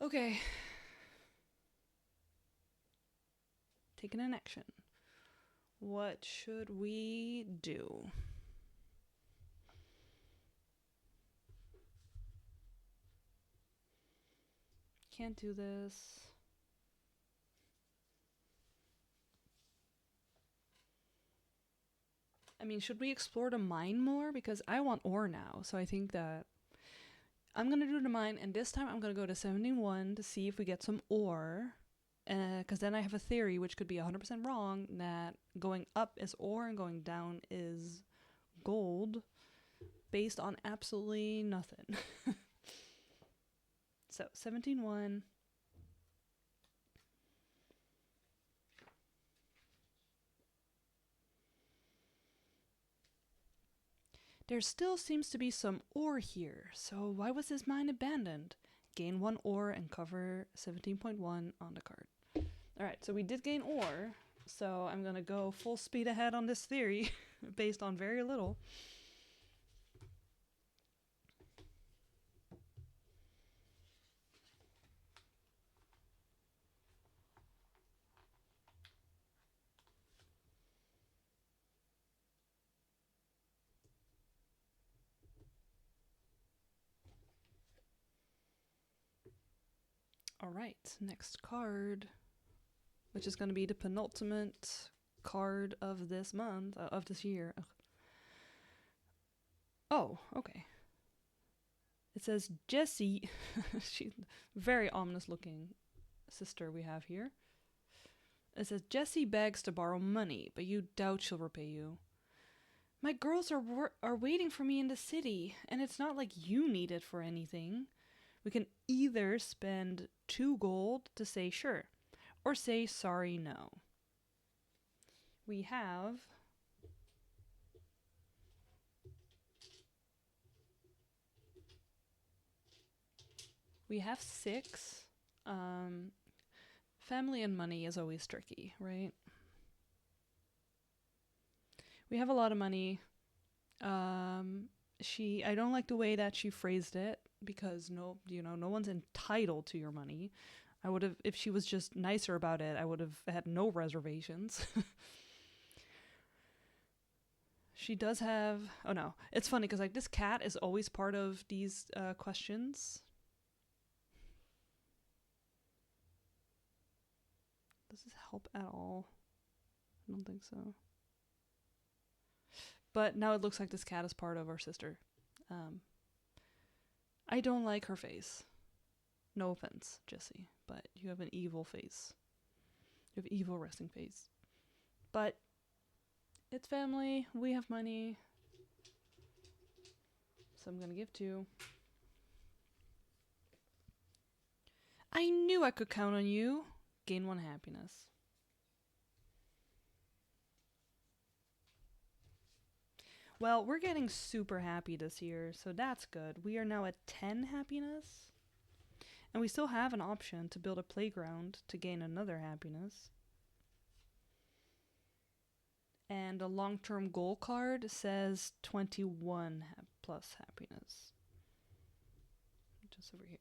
Okay. Taking an action. What should we do? Can't do this. I mean, should we explore the mine more? Because I want ore now, so I think that I'm going to do the mine, and this time I'm going to go to 71 to see if we get some ore. Because then I have a theory, which could be 100% wrong, that going up is ore and going down is gold, based on absolutely nothing. So, 17.1. There still seems to be some ore here, so why was this mine abandoned? Gain 1 ore and cover 17.1 on the card. Alright, so we did gain ore, so I'm gonna go full speed ahead on this theory, based on very little. Alright, next card, which is going to be the penultimate card of this month, of this year. Ugh. Oh, okay. It says Jessie, she's very ominous looking sister we have here. It says Jessie begs to borrow money, but you doubt she'll repay you. My girls are waiting for me in the city, and it's not like you need it for anything. We can either spend 2 gold to say sure, or say sorry no. We have We have 6. Family and money is always tricky, right? We have a lot of money. I don't like the way that she phrased it because no one's entitled to your money. I would have, if she was just nicer about it, I would have had no reservations. She does have, oh no, it's funny because like this cat is always part of these questions. Does this help at all? I don't think so. But now it looks like this cat is part of our sister. I don't like her face. No offense, Jessie, but you have an evil face. You have evil resting face. But it's family. We have money. So I'm going to give 2. I knew I could count on you. Gain 1 happiness. Well, we're getting super happy this year, so that's good. We are now at 10 happiness. And we still have an option to build a playground to gain another happiness. And a long-term goal card says 21 plus happiness. Just over here.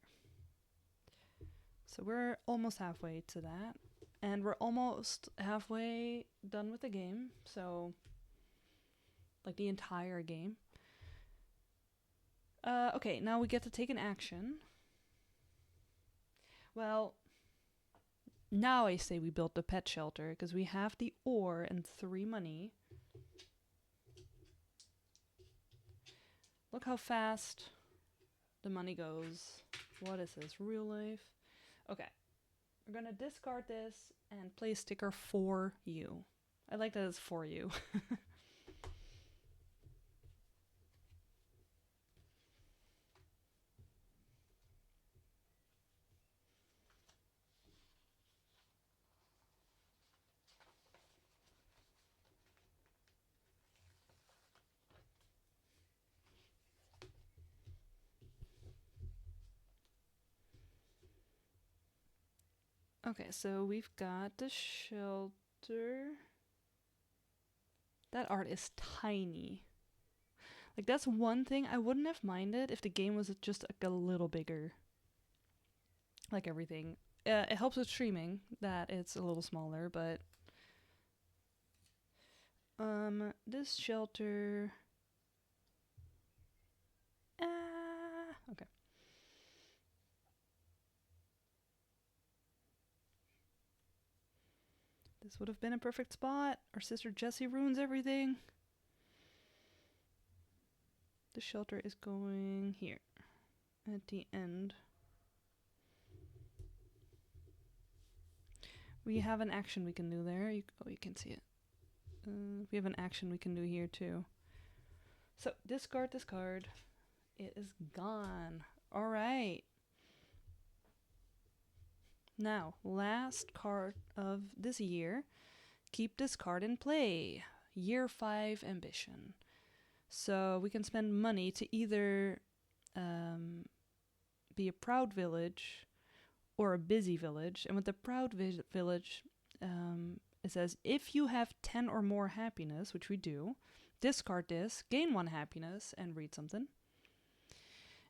So we're almost halfway to that. And we're almost halfway done with the game. So, like the entire game. Okay, now we get to take an action. Well, now I say we built the pet shelter because we have the ore and 3 money. Look how fast the money goes. What is this? Real life? Okay. We're going to discard this and play a sticker for you. I like that it's for you. Okay, so we've got the shelter. That art is tiny. Like, that's one thing I wouldn't have minded if the game was just like a little bigger. Like everything. It helps with streaming that it's a little smaller, but this shelter. Okay. This would have been a perfect spot. Our sister Jessie ruins everything. The shelter is going here at the end. We have an action we can do there. You can see it. We have an action we can do here too. So discard this card. It is gone. All right. Now, last card of this year. Keep this card in play. Year 5 ambition. So we can spend money to either be a proud village or a busy village. And with the proud village, it says if you have 10 or more happiness, which we do, discard this, gain 1 happiness, and read something.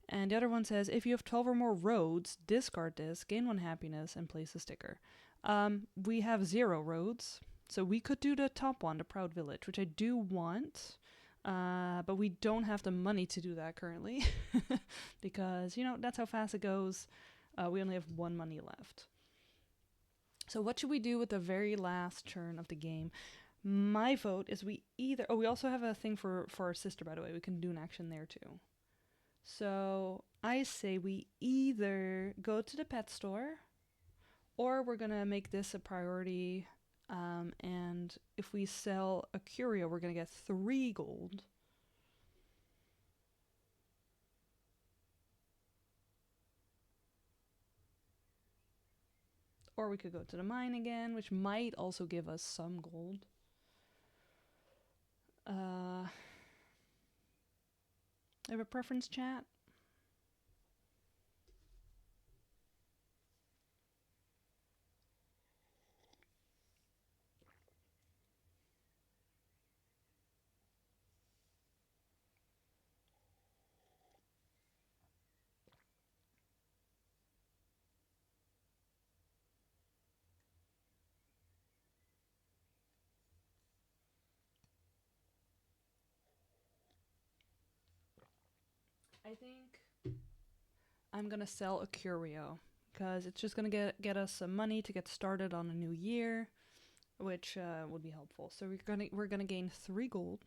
And the other one says if you have 12 or more roads, discard this, gain 1 happiness, and place a sticker. We have 0 roads, so we could do the top one, the proud village, which I do want. But we don't have the money to do that currently because, that's how fast it goes. We only have 1 money left. So what should we do with the very last turn of the game? My vote is we also have a thing for our sister, by the way. We can do an action there too. So I say we either go to the pet store or we're going to make this a priority. And if we sell a curio, we're going to get 3 gold. Or we could go to the mine again, which might also give us some gold. I have a preference, chat. I think I'm gonna sell a curio because it's just gonna get us some money to get started on a new year, which would be helpful. So we're gonna gain 3 gold.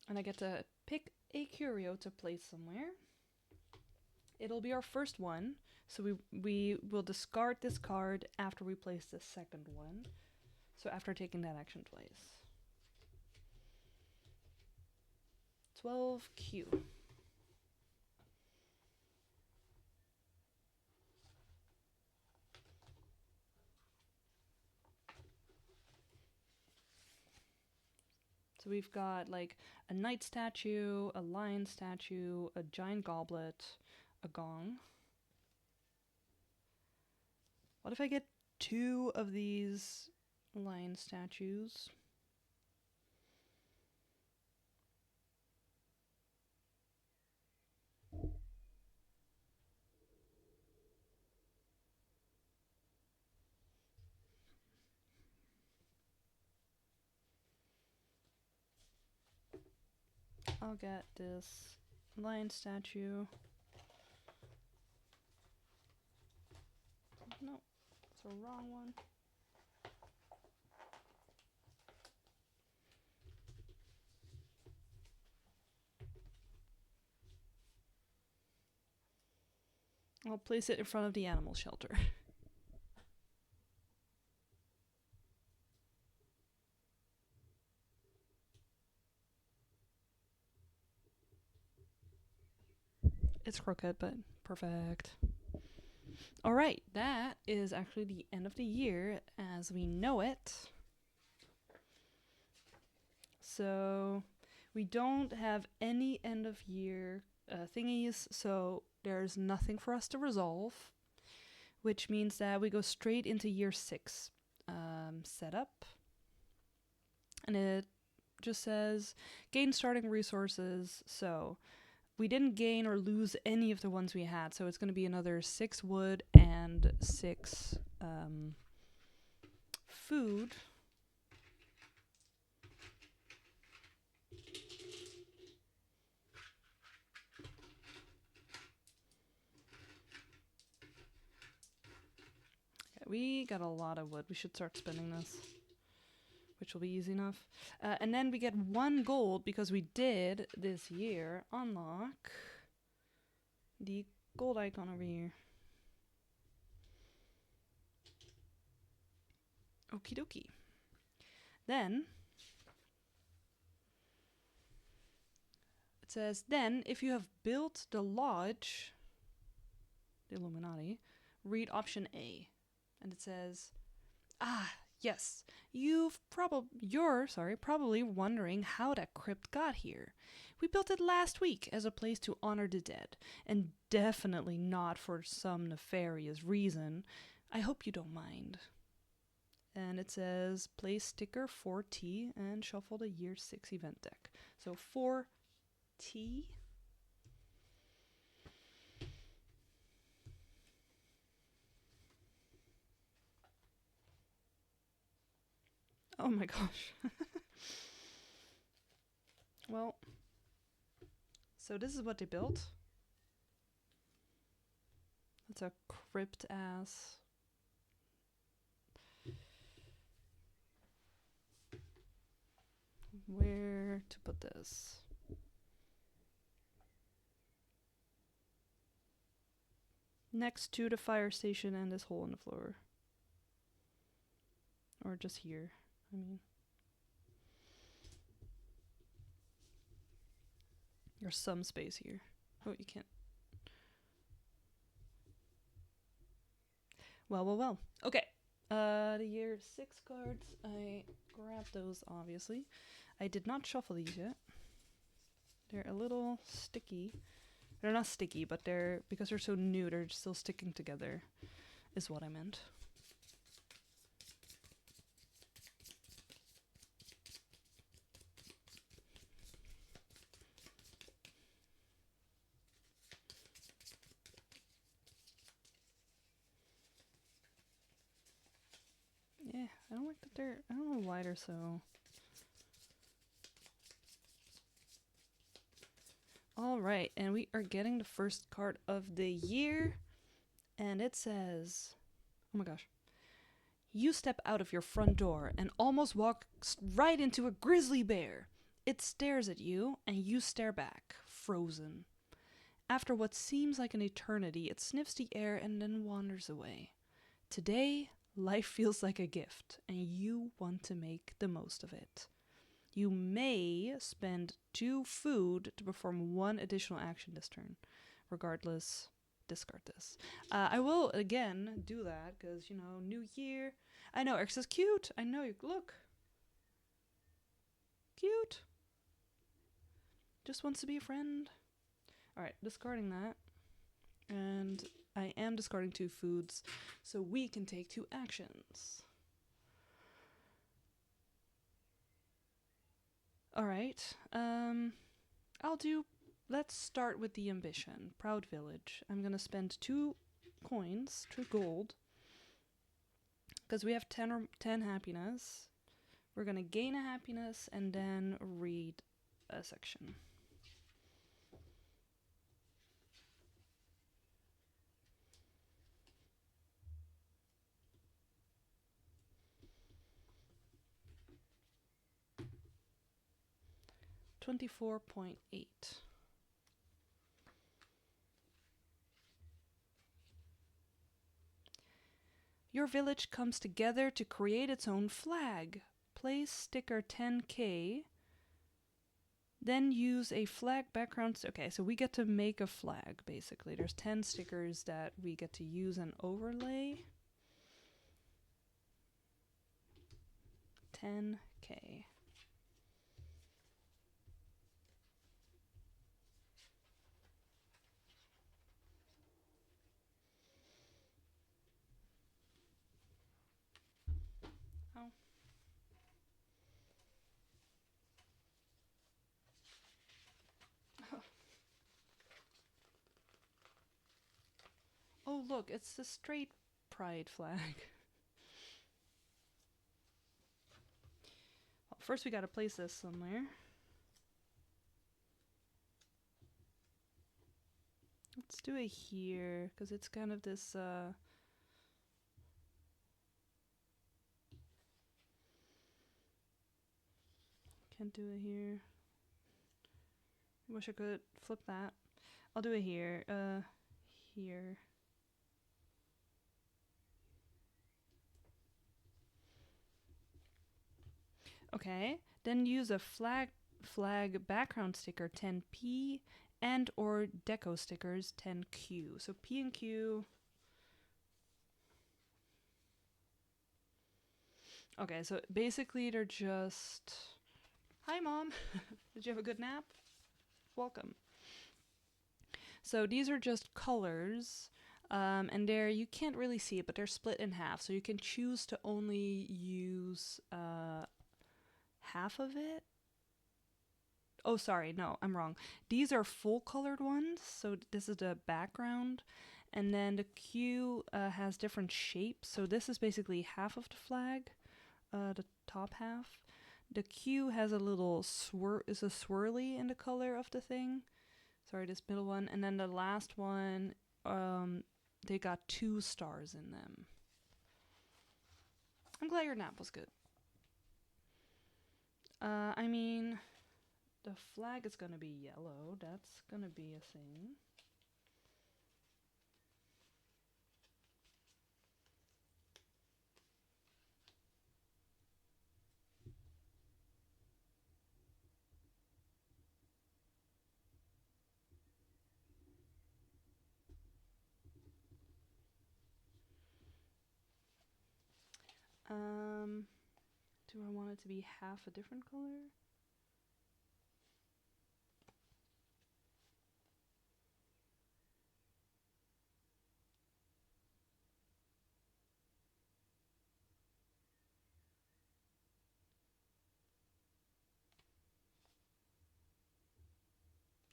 And I get to pick a curio to place somewhere. It'll be our first one, so we will discard this card after we place the second one. So after taking that action twice. 12Q. So we've got like a knight statue, a lion statue, a giant goblet, a gong. What if I get 2 of these lion statues? I'll get this lion statue. No, it's a wrong one. I'll place it in front of the animal shelter. It's crooked, but perfect. Alright, that is actually the end of the year as we know it. So we don't have any end of year thingies, so there's nothing for us to resolve, which means that we go straight into year 6 setup. And it just says gain starting resources, so we didn't gain or lose any of the ones we had, so it's going to be another 6 wood and 6 food. Okay, we got a lot of wood. We should start spending this, which will be easy enough. And then we get 1 gold because we did this year unlock the gold icon over here. Okie dokie. Then it says, then if you have built the lodge, the Illuminati, read option A. And it says, yes, you're probably wondering how that crypt got here. We built it last week as a place to honor the dead, and definitely not for some nefarious reason. I hope you don't mind. And it says, play sticker 4T and shuffle the year 6 event deck. So 4T. Oh my gosh. Well, so this is what they built. It's a crypt ass. Where to put this? Next to the fire station and this hole in the floor. Or just here, I mean. There's some space here. Oh, you can't. Well. Okay. The year 6 cards. I grabbed those, obviously. I did not shuffle these yet. They're a little sticky. They're not sticky, but because they're so new, they're still sticking together, is what I meant. Yeah, I don't like that I don't know why they're so All right, and we are getting the first card of the year, and it says, oh my gosh. You step out of your front door and almost walk right into a grizzly bear. It stares at you, and you stare back, frozen. After what seems like an eternity, it sniffs the air and then wanders away. Today, life feels like a gift, and you want to make the most of it. You may spend 2 food to perform 1 additional action this turn. Regardless, discard this. I will, again, do that, because, you know, new year. I know, Eric says, cute. I know, look. Cute. Just wants to be a friend. Alright, discarding that. And I am discarding 2 foods, so we can take 2 actions. Alright, let's start with the ambition. Proud Village. I'm gonna spend 2 coins, 2 gold, because we have 10 happiness. We're gonna gain a happiness and then read a section. $24.8. Your village comes together to create its own flag. Place sticker 10K. Then use a flag background. Okay, so we get to make a flag, basically. There's 10 stickers that we get to use and overlay. 10K. Oh. Oh, look, it's the straight pride flag. Well, first we gotta place this somewhere. Let's do it here, because it's kind of this, can't do it here. Wish I could flip that. I'll do it here, here. Okay, then use a flag background sticker 10P and or deco stickers 10Q. So P and Q. Okay, so basically they're just, hi mom, did you have a good nap? Welcome. So these are just colors, and you can't really see it, but they're split in half. So you can choose to only use half of it. Oh, sorry, no, I'm wrong. These are full colored ones, so this is the background, and then the Q has different shapes. So this is basically half of the flag, the top half. The Q has a little swirly in the color of the thing. Sorry, this middle one, and then the last one, they got 2 stars in them. I'm glad your nap was good. I mean, the flag is gonna be yellow. That's gonna be a thing. Do I want it to be half a different color?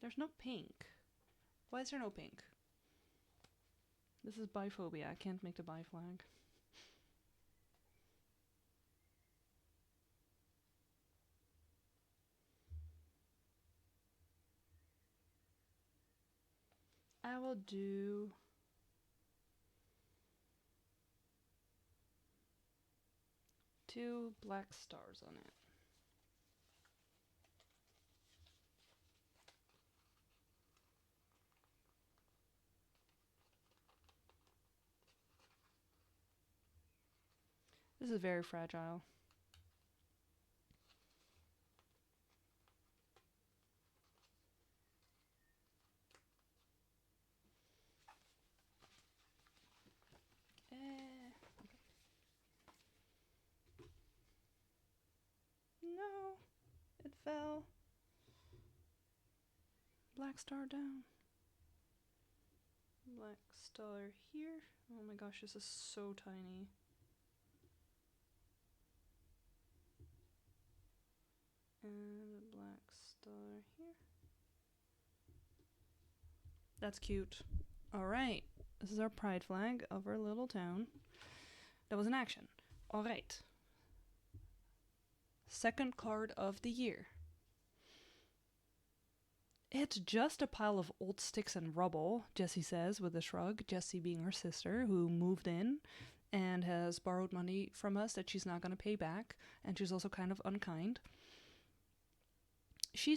There's no pink. Why is there no pink? This is biphobia. I can't make the bi flag. I will do... two black stars on it. This is very fragile. No, it fell. Black star down. Black star here. Oh my gosh, this is so tiny. And a black star here. That's cute. Alright, this is our pride flag of our little town. That was an action. Alright. Second card of the year. It's just a pile of old sticks and rubble, Jessie says with a shrug. Jessie being her sister, who moved in and has borrowed money from us that she's not going to pay back, and she's also kind of unkind. She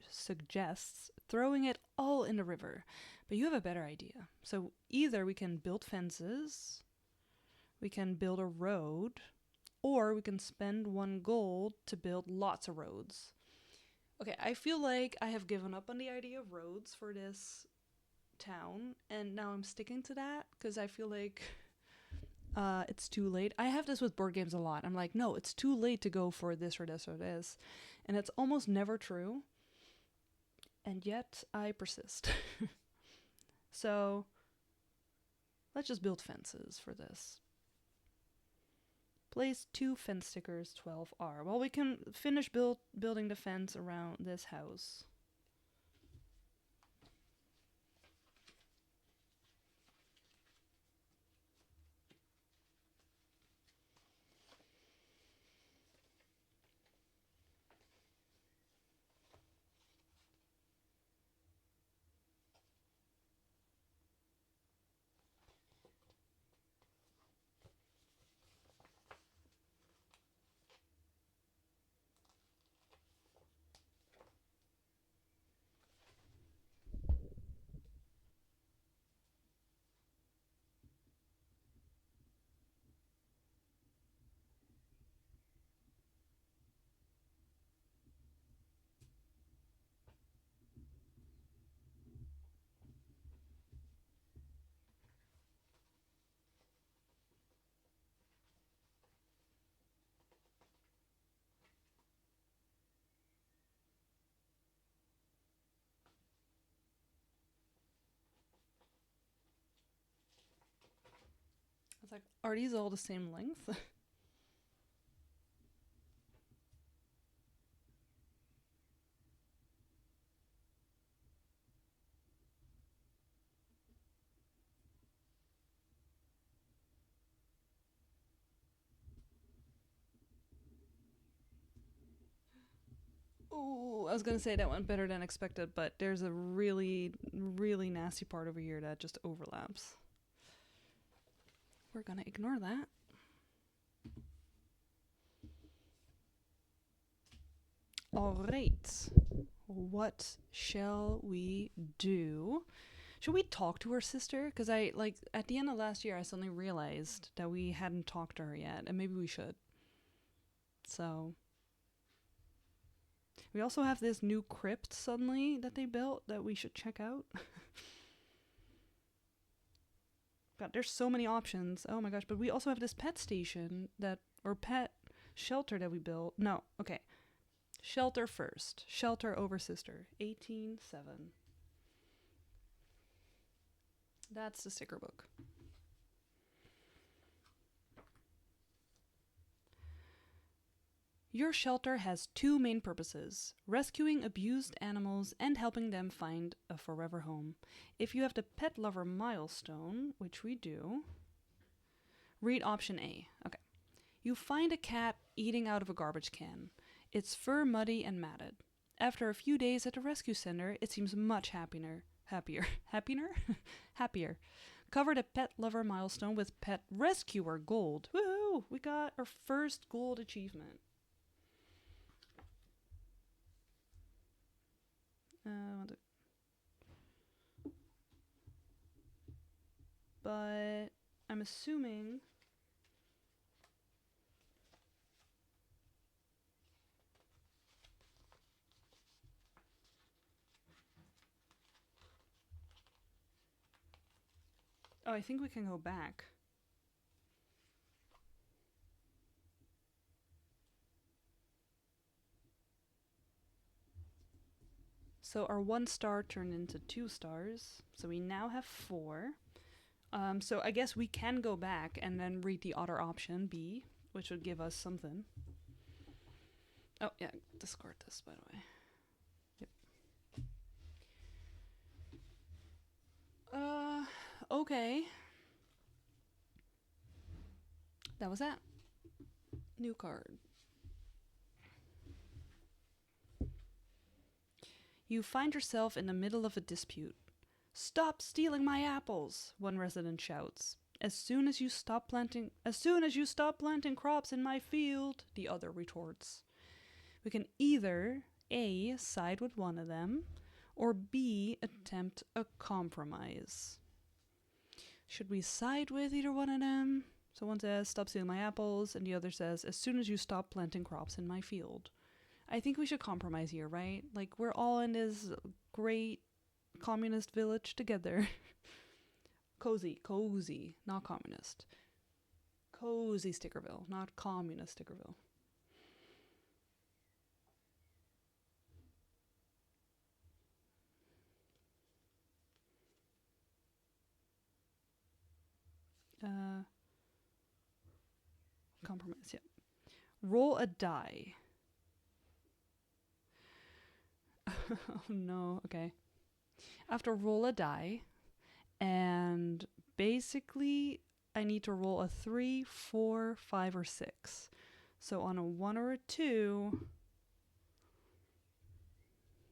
suggests throwing it all in the river, but you have a better idea. So either we can build fences, we can build a road, or we can spend 1 gold to build lots of roads. Okay, I feel like I have given up on the idea of roads for this town, and now I'm sticking to that because I feel like it's too late. I have this with board games a lot. I'm like, no, it's too late to go for this or this or this, and it's almost never true, and yet I persist. So let's just build fences for this. Place 2 fence stickers, 12R. Well, we can finish building the fence around this house. I was like, are these all the same length? Ooh, I was gonna say that went better than expected, but there's a really, really nasty part over here that just overlaps. We're gonna ignore that. Alright. What shall we do? Should we talk to her sister? Because at the end of last year, I suddenly realized that we hadn't talked to her yet, and maybe we should. So... we also have this new crypt suddenly that they built that we should check out. God, there's so many options. Oh my gosh, but we also have this pet station or pet shelter that we built. No, okay. Shelter first. Shelter over sister. 18-7. That's the sticker book. Your shelter has 2 main purposes: rescuing abused animals and helping them find a forever home. If you have the pet lover milestone, which we do, read option A. Okay. You find a cat eating out of a garbage can. Its fur muddy and matted. After a few days at the rescue center, it seems much happier. Happier. Happier? Happier. Covered a pet lover milestone with pet rescuer gold. Woohoo! We got our first gold achievement. But I'm assuming oh, I think we can go back. So our 1 star turned into 2 stars. So we now have 4. So I guess we can go back and then read the other option, B, which would give us something. Oh, yeah, discard this, by the way. Yep. Okay. That was that. New card. You find yourself in the middle of a dispute. "Stop stealing my apples," one resident shouts. As soon as you stop planting crops in my field," the other retorts. We can either A, side with one of them, or B, attempt a compromise. Should we side with either one of them? So one says, "Stop stealing my apples," and the other says, "As soon as you stop planting crops in my field." I think we should compromise here, right? Like, we're all in this great communist village together. Cozy, not communist. Cozy Stickerville, not communist Stickerville. Compromise, yeah. Roll a die. Oh no, okay. I have to roll a die, and basically I need to roll a 3, 4, 5, or 6. So on a 1 or a 2,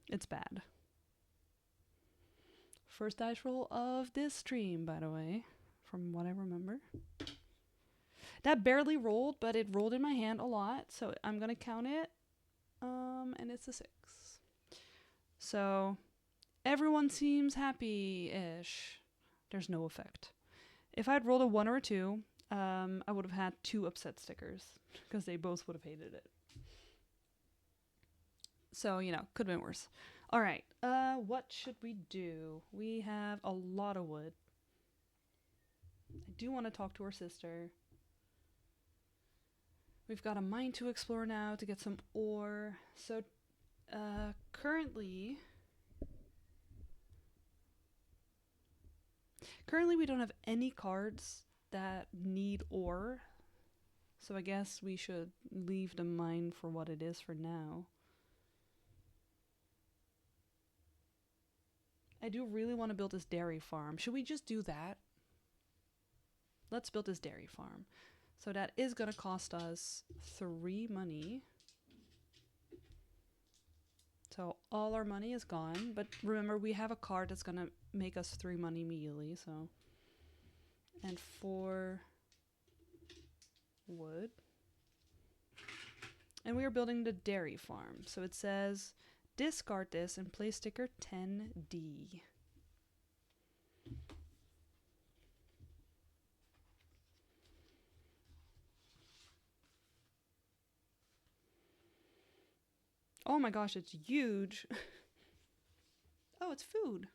it's bad. First dice roll of this stream, by the way, from what I remember. That barely rolled, but it rolled in my hand a lot, so I'm gonna count it. And it's a 6. So everyone seems happy-ish. There's no effect. If I'd rolled a 1 or a 2, I would have had 2 upset stickers, because they both would have hated it. So, you know, could have been worse. Alright, what should we do? We have a lot of wood. I do want to talk to our sister. We've got a mine to explore now to get some ore. So, currently we don't have any cards that need ore. So I guess we should leave the mine for what it is for now. I do really want to build this dairy farm. Should we just do that? Let's build this dairy farm. So that is going to cost us 3 money. So all our money is gone. But remember, we have a card that's going to make us 3 money immediately. So, and 4 wood. And we are building the dairy farm. So it says, discard this and place sticker 10D. Oh my gosh, it's huge. Oh, it's food.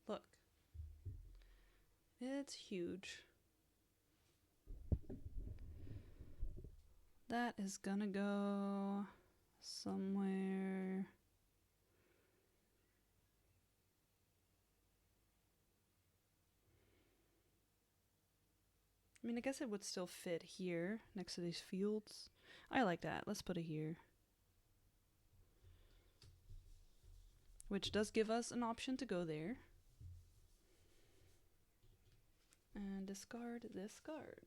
Look. It's huge. That is gonna go somewhere. I mean, I guess it would still fit here next to these fields. I like that. Let's put it here. which does give us an option to go there. And discard this card.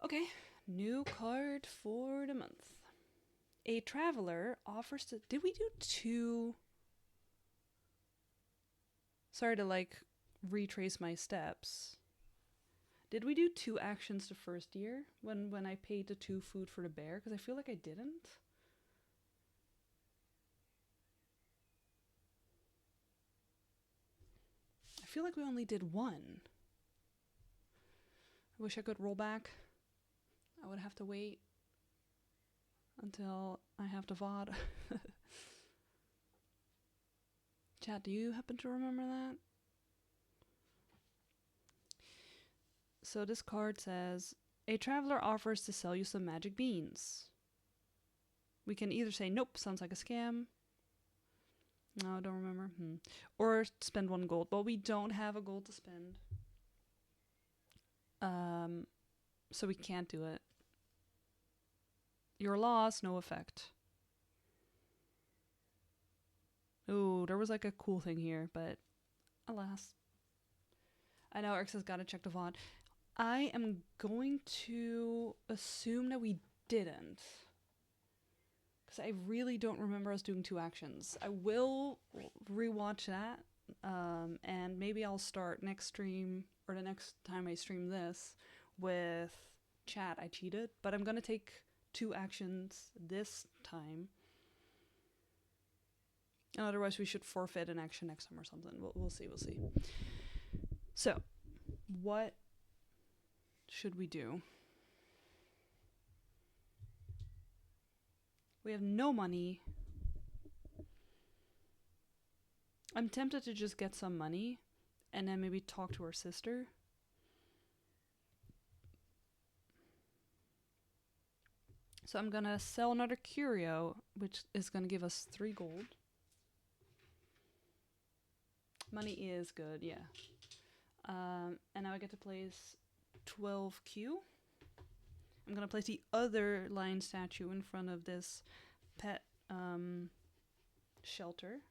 Okay, new card for the month. A traveler offers to... Did we do 2? Sorry to like retrace my steps. Did we do 2 actions the first year when I paid the 2 food for the bear? Because I feel like I didn't. I feel like we only did 1. I wish I could roll back. I would have to wait until I have the VOD. Chat, do you happen to remember that? So this card says, a traveler offers to sell you some magic beans. We can either say, nope, sounds like a scam. No, I don't remember. Or spend 1 gold. But we don't have a gold to spend. So we can't do it. Your loss, no effect. Ooh, there was like a cool thing here, but alas. I know Erix has got to check the VOD. I am going to assume that we didn't. Because I really don't remember us doing 2 actions. I will rewatch that. And maybe I'll start next stream, or the next time I stream this, with chat. I cheated. But I'm going to take 2 actions this time. And otherwise we should forfeit an action next time or something. We'll see. So, what should we do? We have no money. I'm tempted to just get some money and then maybe talk to our sister. So I'm gonna sell another curio, which is gonna give us 3 gold. Money is good, yeah. And now I get to place 12Q. I'm gonna place the other lion statue in front of this pet shelter.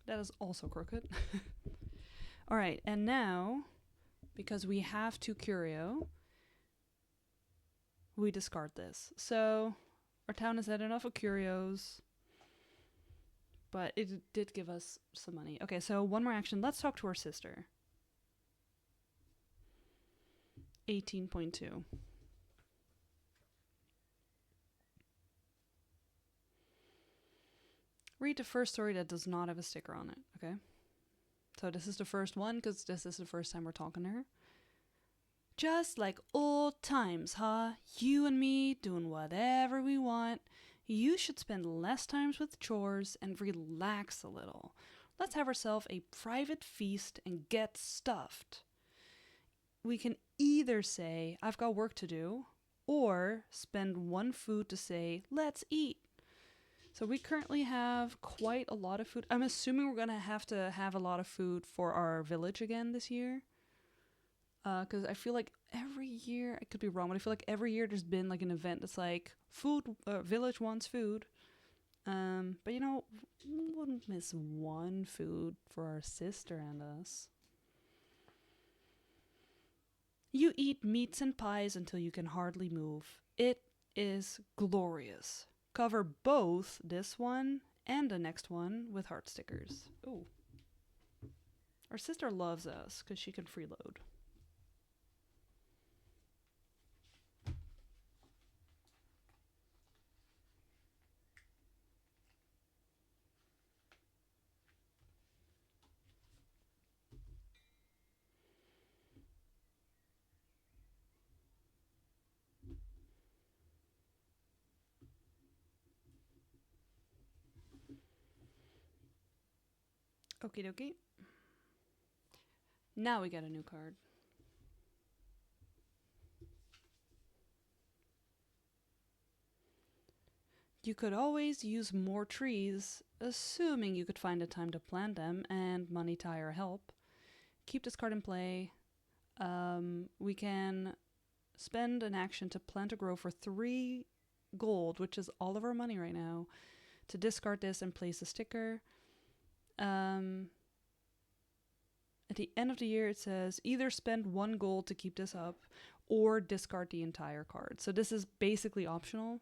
That is also crooked. Alright, and now, because we have 2 curio, we discard this. So, our town has had enough of curios, but it did give us some money. Okay, so 1 more action. Let's talk to our sister. 18.2. Read the first story that does not have a sticker on it, okay? So this is the first one, because this is the first time we're talking to her. Just like old times, huh? You and me doing whatever we want. You should spend less times with chores and relax a little. Let's have ourselves a private feast and get stuffed. We can either say, I've got work to do, or spend 1 food to say, let's eat. So we currently have quite a lot of food. I'm assuming we're going to have a lot of food for our village again this year. Because I feel like every year, I could be wrong, but I feel like every year there's been like an event that's like, village wants food. But you know, we wouldn't miss 1 food for our sister and us. You eat meats and pies until you can hardly move. It is glorious. Cover both this one and the next one with heart stickers. Ooh. Our sister loves us because she can freeload. Okie dokie. Now we get a new card. You could always use more trees, assuming you could find a time to plant them and money to hire help. Keep this card in play. We can spend an action to plant or grow for 3 gold, which is all of our money right now, to discard this and place a sticker. At the end of the year, it says either spend 1 gold to keep this up or discard the entire card. So this is basically optional.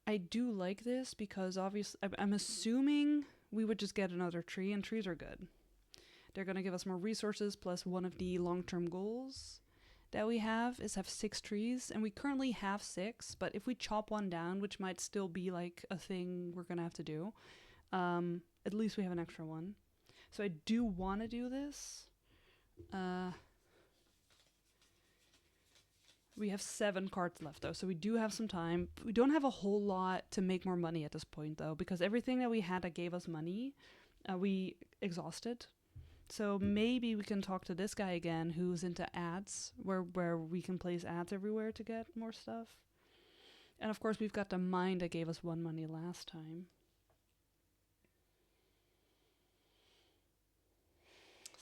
I do like this because obviously I'm assuming we would just get another tree, and trees are good. They're going to give us more resources, plus one of the long-term goals that we have is have 6 trees, and we currently have 6, but if we chop one down, which might still be like a thing we're going to have to do, at least we have an extra one. So I do want to do this. We have 7 cards left though, so we do have some time. We don't have a whole lot to make more money at this point though, because everything that we had that gave us money, we exhausted. So maybe we can talk to this guy again who's into ads, where we can place ads everywhere to get more stuff. And of course we've got the mine that gave us 1 money last time.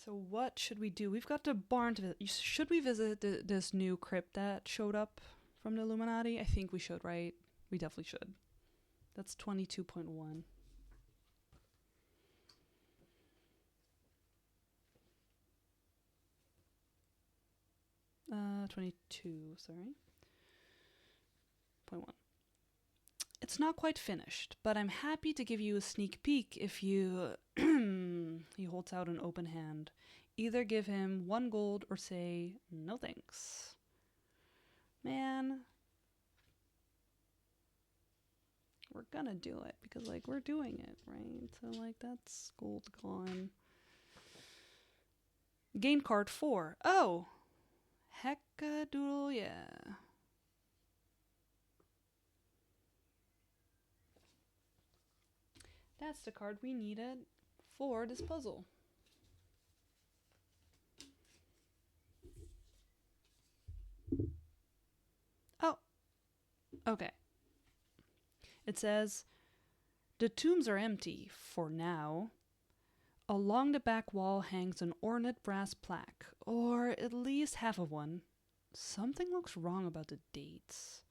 So what should we do? We've got the barn to visit. Should we visit this new crypt that showed up from the Illuminati? I think we should, right? We definitely should. That's 22.1. 22, sorry. 0.1. It's not quite finished, but I'm happy to give you a sneak peek if you... He holds out an open hand. Either give him 1 gold or say, no thanks. Man. We're gonna do it, because, like, we're doing it, right? So, like, that's gold gone. Gain card 4. Oh! Heckadoodle, yeah. That's the card we needed for this puzzle. Oh, okay. It says, the tombs are empty, for now. Along the back wall hangs an ornate brass plaque, or at least half of one. Something looks wrong about the dates.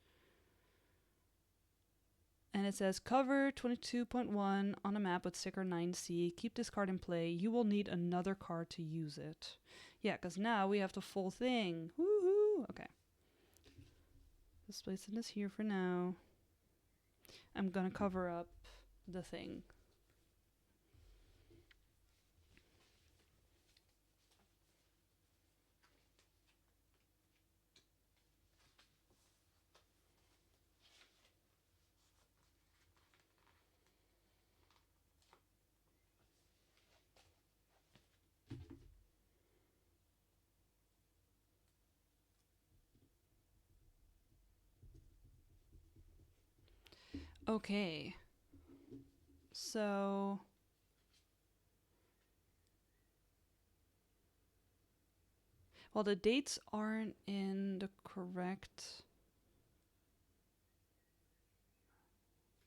And it says, cover 22.1 on a map with sticker 9C. Keep this card in play. You will need another card to use it. Yeah, because now we have the full thing. Woohoo! Okay. Just placing this here for now. I'm going to cover up the thing. Okay. So... well, the dates aren't in the correct...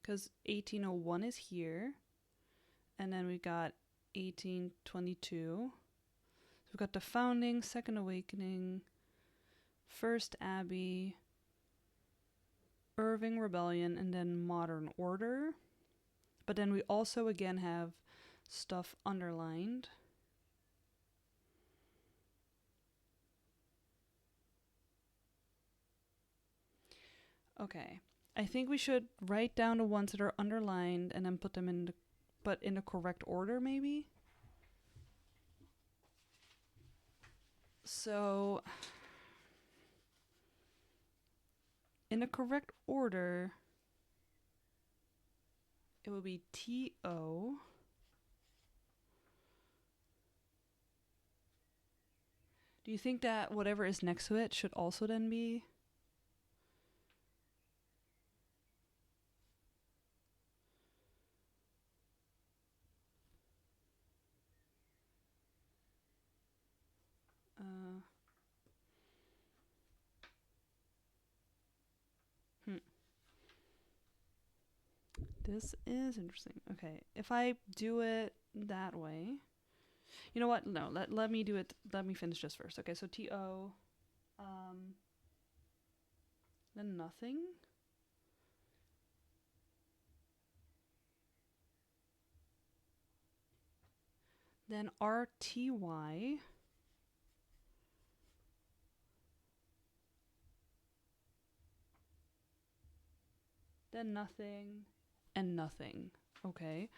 because 1801 is here. And then we got 1822. So we've got the founding, Second Awakening, First Abbey, Irving Rebellion, and then Modern Order. But then we also again have stuff underlined. Okay. I think we should write down the ones that are underlined and then put them in the, but in the correct order maybe. So in the correct order, it will be T-O. Do you think that whatever is next to it should also then be? This is interesting. Okay, if I do it that way, you know what? No, let me do it. Let me finish this first. Okay, so TO, then nothing. Then RTY. Then nothing and nothing. Okay.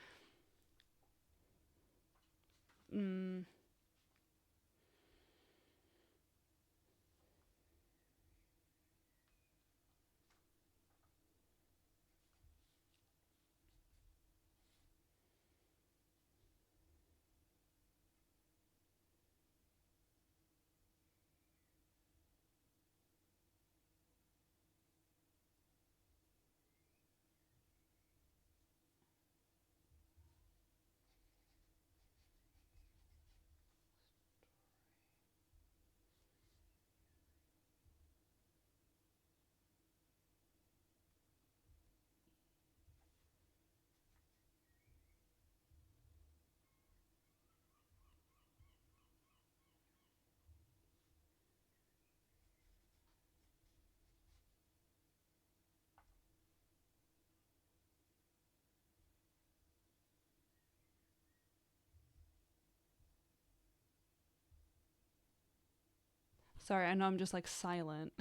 Sorry, I know I'm just like silent.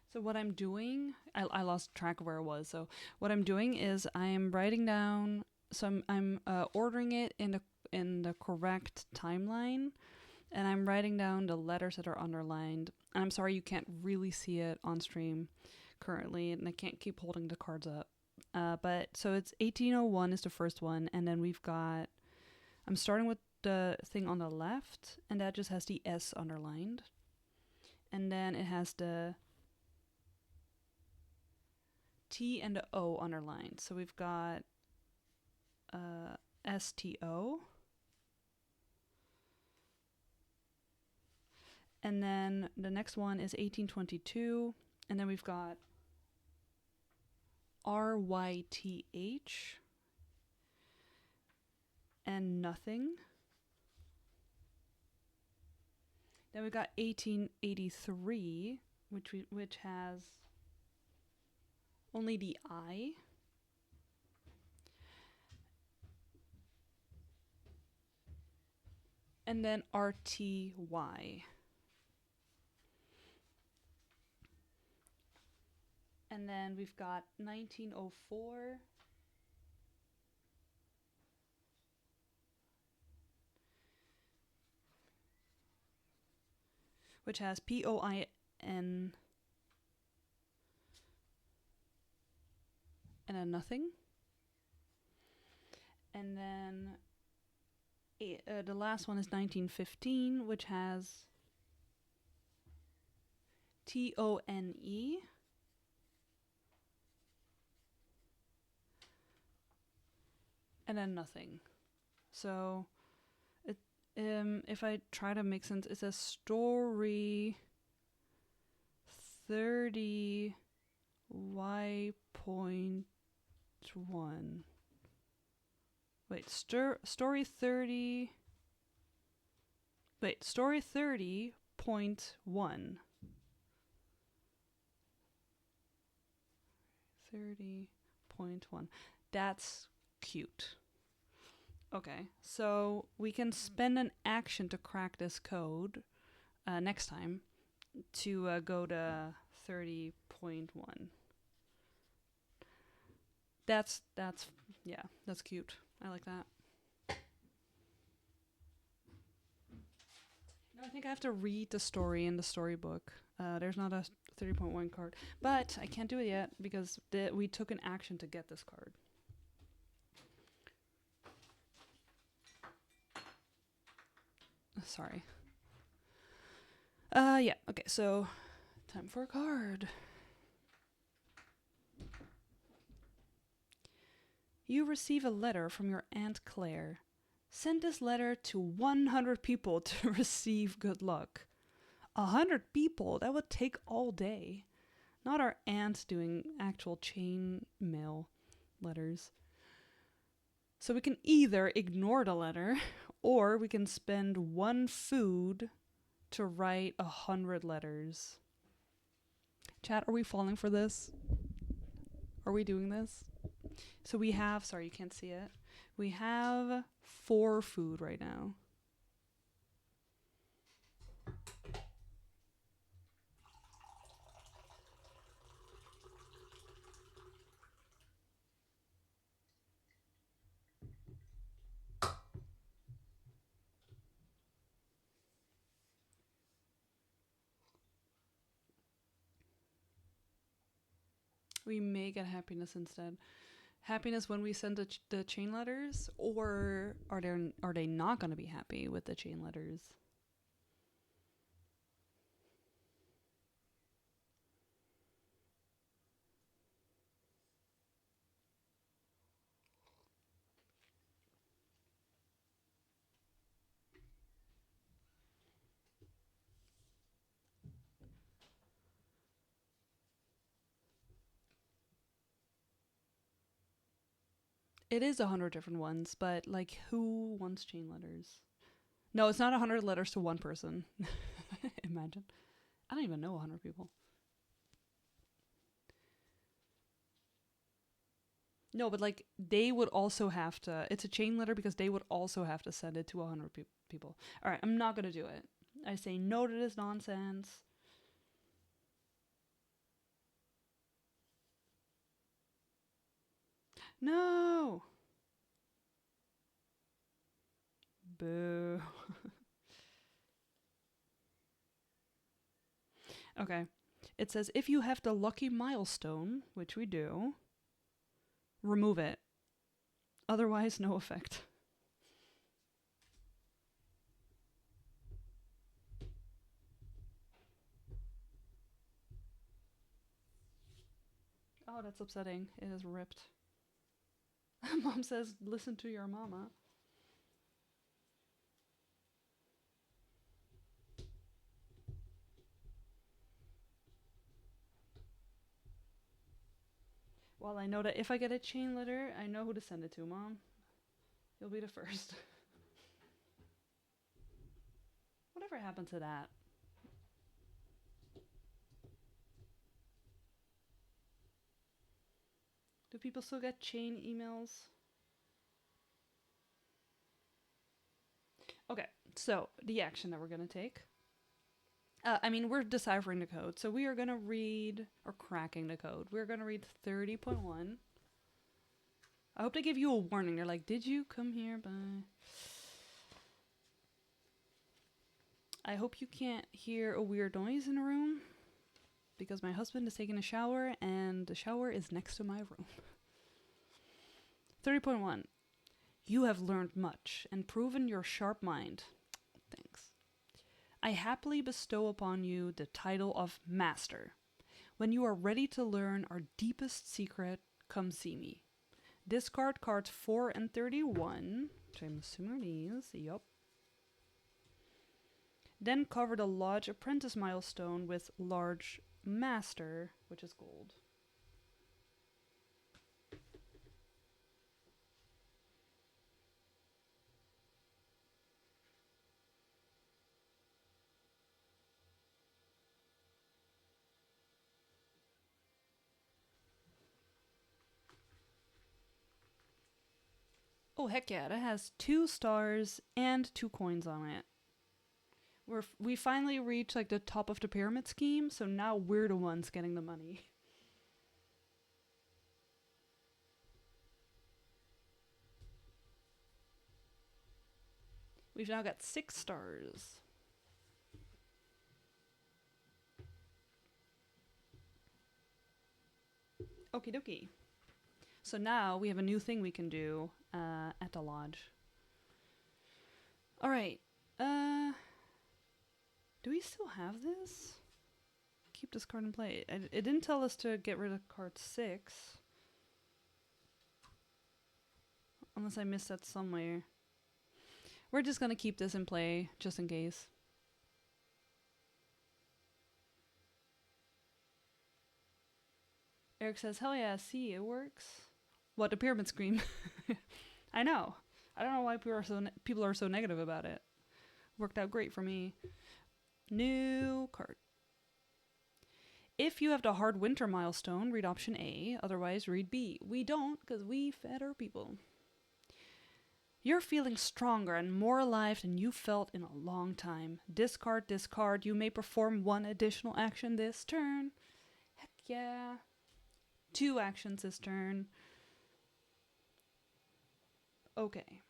So what I'm doing, I lost track of where I was. So what I'm doing is I am writing down. So I'm ordering it in the correct timeline, and I'm writing down the letters that are underlined. And I'm sorry you can't really see it on stream currently, and I can't keep holding the cards up. But so it's 1801 is the first one, and then we've got. I'm starting with the thing on the left, and that just has the S underlined, and then it has the T and the O underlined. So we've got STO. And then the next one is 1822. And then we've got RYTH and nothing. Then we've got 1883, which has only the I. And then RTY. And then we've got 1904. Which has POIN and a nothing. And then the last one is 1915, which has TONE. And then nothing. So if I try to make sense, it says story 30 Y.1. Wait, story 30. Wait, story 30.1. 30.1. That's cute. Okay, so we can spend an action to crack this code next time to go to 30.1. That's yeah, that's cute. I like that. No, I think I have to read the story in the storybook. There's not a 30.1 card, but I can't do it yet because we took an action to get this card. Sorry. Yeah, okay, so Time for a card. You receive a letter from your Aunt Claire. Send this letter to 100 people to receive good luck. 100 people? That would take all day. Not our aunt doing actual chain mail letters. So we can either ignore the letter, or we can spend 1 food to write 100 letters. Chat, are we falling for this? Are we doing this? So we have, sorry, you can't see it. We have 4 food right now. We may get happiness instead. Happiness when we send the chain letters, or are they not going to be happy with the chain letters? It is 100 different ones, but like, who wants chain letters? No, it's not 100 letters to one person. Imagine. I don't even know 100 people. No, but like, they would also have to. It's a chain letter because they would also have to send it to 100 people. All right, I'm not gonna do it. I say no to this nonsense. No. Boo. Okay. It says if you have the lucky milestone, which we do, remove it. Otherwise, no effect. Oh, that's upsetting. It is ripped. Mom says, listen to your mama. Well, I know that if I get a chain letter, I know who to send it to, Mom. You'll be the first. Whatever happened to that? Do people still get chain emails? Okay, so the action that we're going to take. We're deciphering the code, so we are going to read, or cracking the code. We're going to read 30.1. I hope they give you a warning. They're like, did you come here by... I hope you can't hear a weird noise in the room, because my husband is taking a shower, and the shower is next to my room. 30.1. You have learned much, and proven your sharp mind. Thanks. I happily bestow upon you the title of Master. When you are ready to learn our deepest secret, come see me. Discard cards 4 and 31, which I'm assuming are these. Yup. Then cover the Lodge Apprentice milestone with large Master, which is gold. Oh, heck yeah, that has 2 stars and 2 coins on it. We finally reached like the top of the pyramid scheme, so now we're the ones getting the money. We've now got 6 stars. Okie dokie. So now we have a new thing we can do at the lodge. Alright. Do we still have this? keep this card in play. It didn't tell us to get rid of card 6. Unless I missed that somewhere. We're just gonna keep this in play, just in case. Eric says, hell yeah, see, it works. What, the pyramid scream? I know. I don't know why people are so negative about it. Worked out great for me. New card. If you have the hard winter milestone, read option A. Otherwise, read B. We don't, because we fed our people. You're feeling stronger and more alive than you felt in a long time. Discard, discard. You may perform one additional action this turn. Heck yeah. 2 actions this turn. Okay.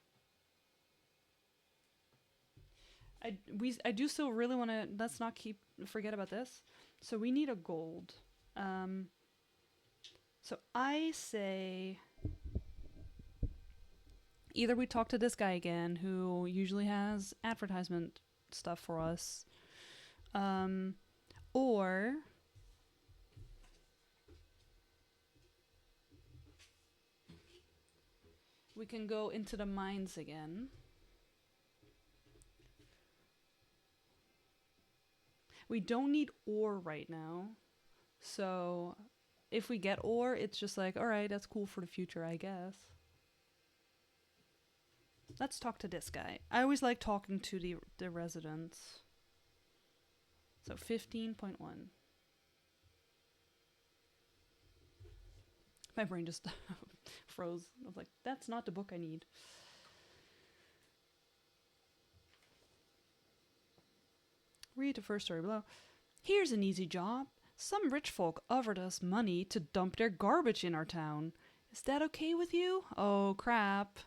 I do still really want to, let's not forget about this. So we need a gold. So I say either we talk to this guy again, who usually has advertisement stuff for us, or we can go into the mines again. We don't need ore right now. So if we get ore, it's just like, all right, that's cool for the future, I guess. Let's talk to this guy. I always like talking to the residents. So 15.1. My brain just froze. I was like, that's not the book I need. Read the first story below. Here's an easy job. Some rich folk offered us money to dump their garbage in our town. Is that okay with you? Oh, crap.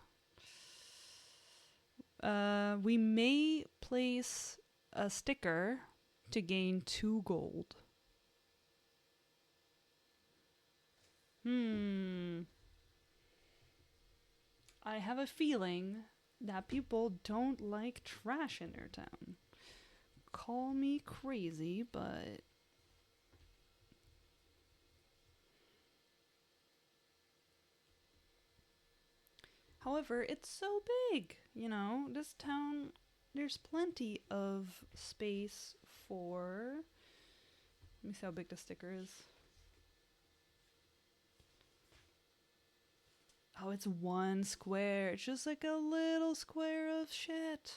We may place a sticker to gain 2 gold. I have a feeling that people don't like trash in their town. Call me crazy, but however, it's so big, you know, this town, there's plenty of space for, let me see how big the sticker is. Oh, it's 1 square. It's just like a little square of shit.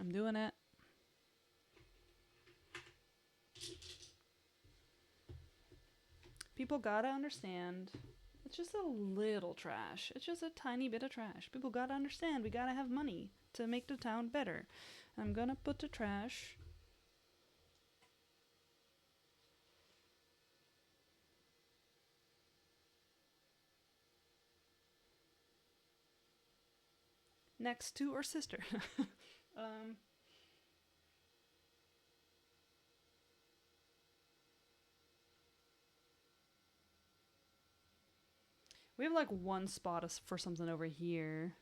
I'm doing it. People gotta understand. It's just a little trash. It's just a tiny bit of trash. People gotta understand. We gotta have money to make the town better. I'm gonna put the trash next to our sister. We have like 1 spot for something over here.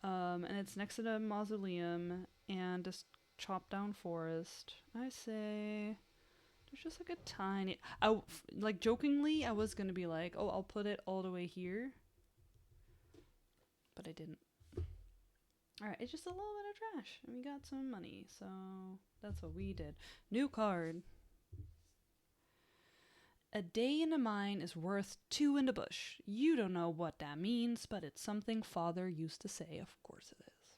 And it's next to the mausoleum and this chopped down forest. I say there's just like a tiny, like jokingly I was gonna be like, oh, I'll put it all the way here, but I didn't. Alright, it's just a little bit of trash and we got some money, so that's what we did. New card. A day in a mine is worth 2 in the bush. You don't know what that means, but it's something Father used to say. Of course it is.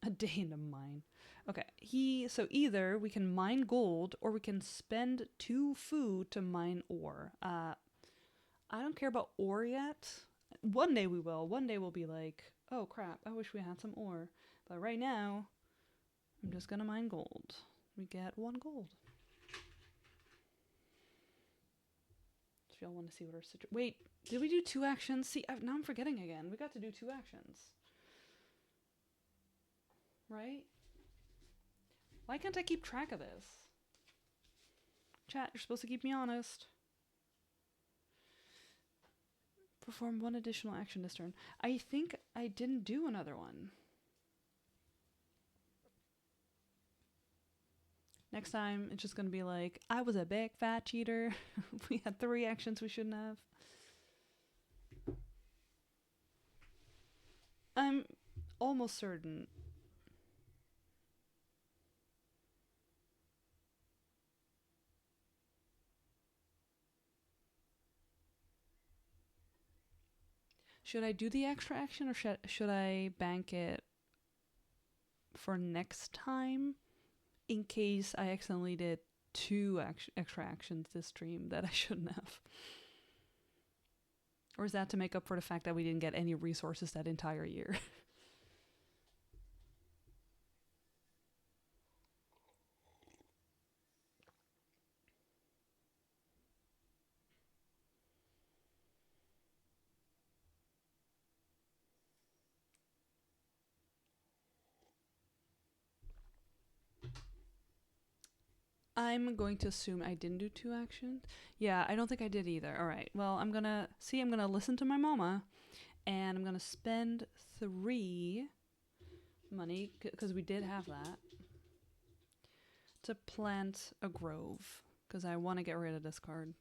A day in a mine. Okay, so either we can mine gold or we can spend 2 food to mine ore. I don't care about ore yet. One day we will. One day we'll be like, oh crap, I wish we had some ore. But right now, I'm just gonna mine gold. We get 1 gold. If y'all want to see what our situation... Wait, did we do 2 actions? See, now I'm forgetting again. We got to do 2 actions. Right? Why can't I keep track of this? Chat, you're supposed to keep me honest. Perform one additional action this turn. I think I didn't do another one. Next time, it's just going to be like, I was a big fat cheater. We had 3 actions we shouldn't have. I'm almost certain. Should I do the extra action or should I bank it for next time in case I accidentally did 2 extra actions this stream that I shouldn't have? Or is that to make up for the fact that we didn't get any resources that entire year? I'm going to assume I didn't do 2 actions. Yeah, I don't think I did either. All right. Well, I'm going to listen to my mama and I'm going to spend 3 money because we did have that to plant a grove because I want to get rid of this card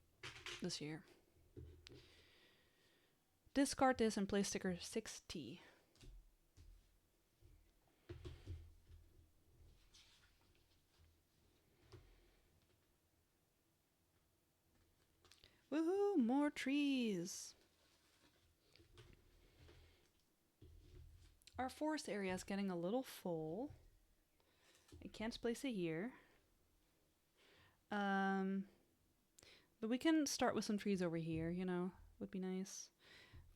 this year. Discard this and play sticker 6T. Woohoo! More trees! Our forest area is getting a little full. I can't place it here. But we can start with some trees over here, you know, would be nice.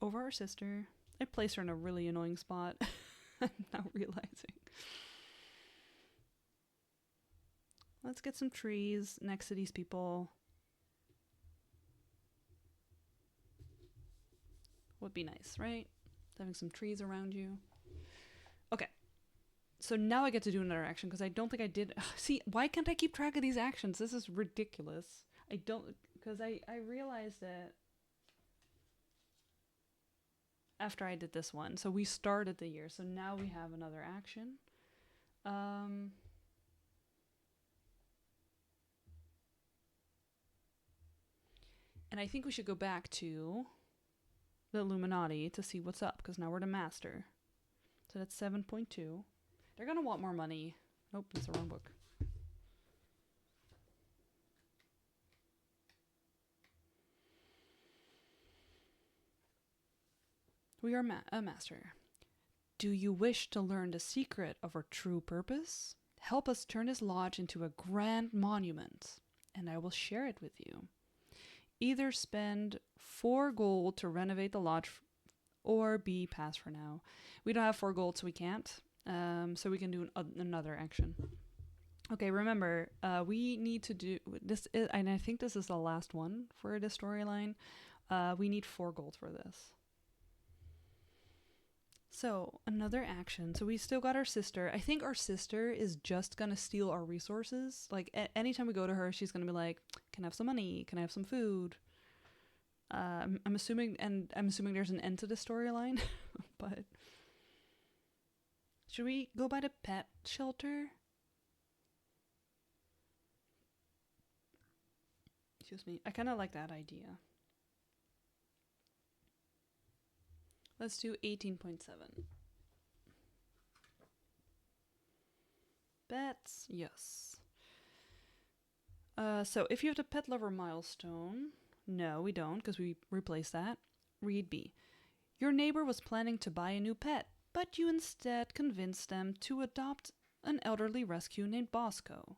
Over our sister. I placed her in a really annoying spot. I'm now realizing. Let's get some trees next to these people. Would be nice, right? Having some trees around you. Okay. So now I get to do another action because I don't think I did. See, why can't I keep track of these actions? This is ridiculous. I don't, because I realized that after I did this one. So we started the year. So now we have another action. And I think we should go back to the Illuminati to see what's up because now we're the master. So that's 7.2. They're going to want more money. Nope, that's the wrong book. We are a master. Do you wish to learn the secret of our true purpose? Help us turn this lodge into a grand monument, and I will share it with you. Either spend 4 gold to renovate the lodge, or B, pass for now. We don't have 4 gold, so we can't. So we can do another action. Okay, remember, we need to do this, and I think this is the last one for the storyline. We need 4 gold for this. So, another action. So we still got our sister. I think our sister is just gonna steal our resources. Like, anytime we go to her, she's gonna be like, can I have some money? Can I have some food? I'm assuming there's an end to the storyline. But should we go by the pet shelter? Excuse me. I kind of like that idea. Let's do 18.7. Pets, yes. So if you have the pet lover milestone, no, we don't, because we replaced that. Read B. Your neighbor was planning to buy a new pet, but you instead convinced them to adopt an elderly rescue named Bosco.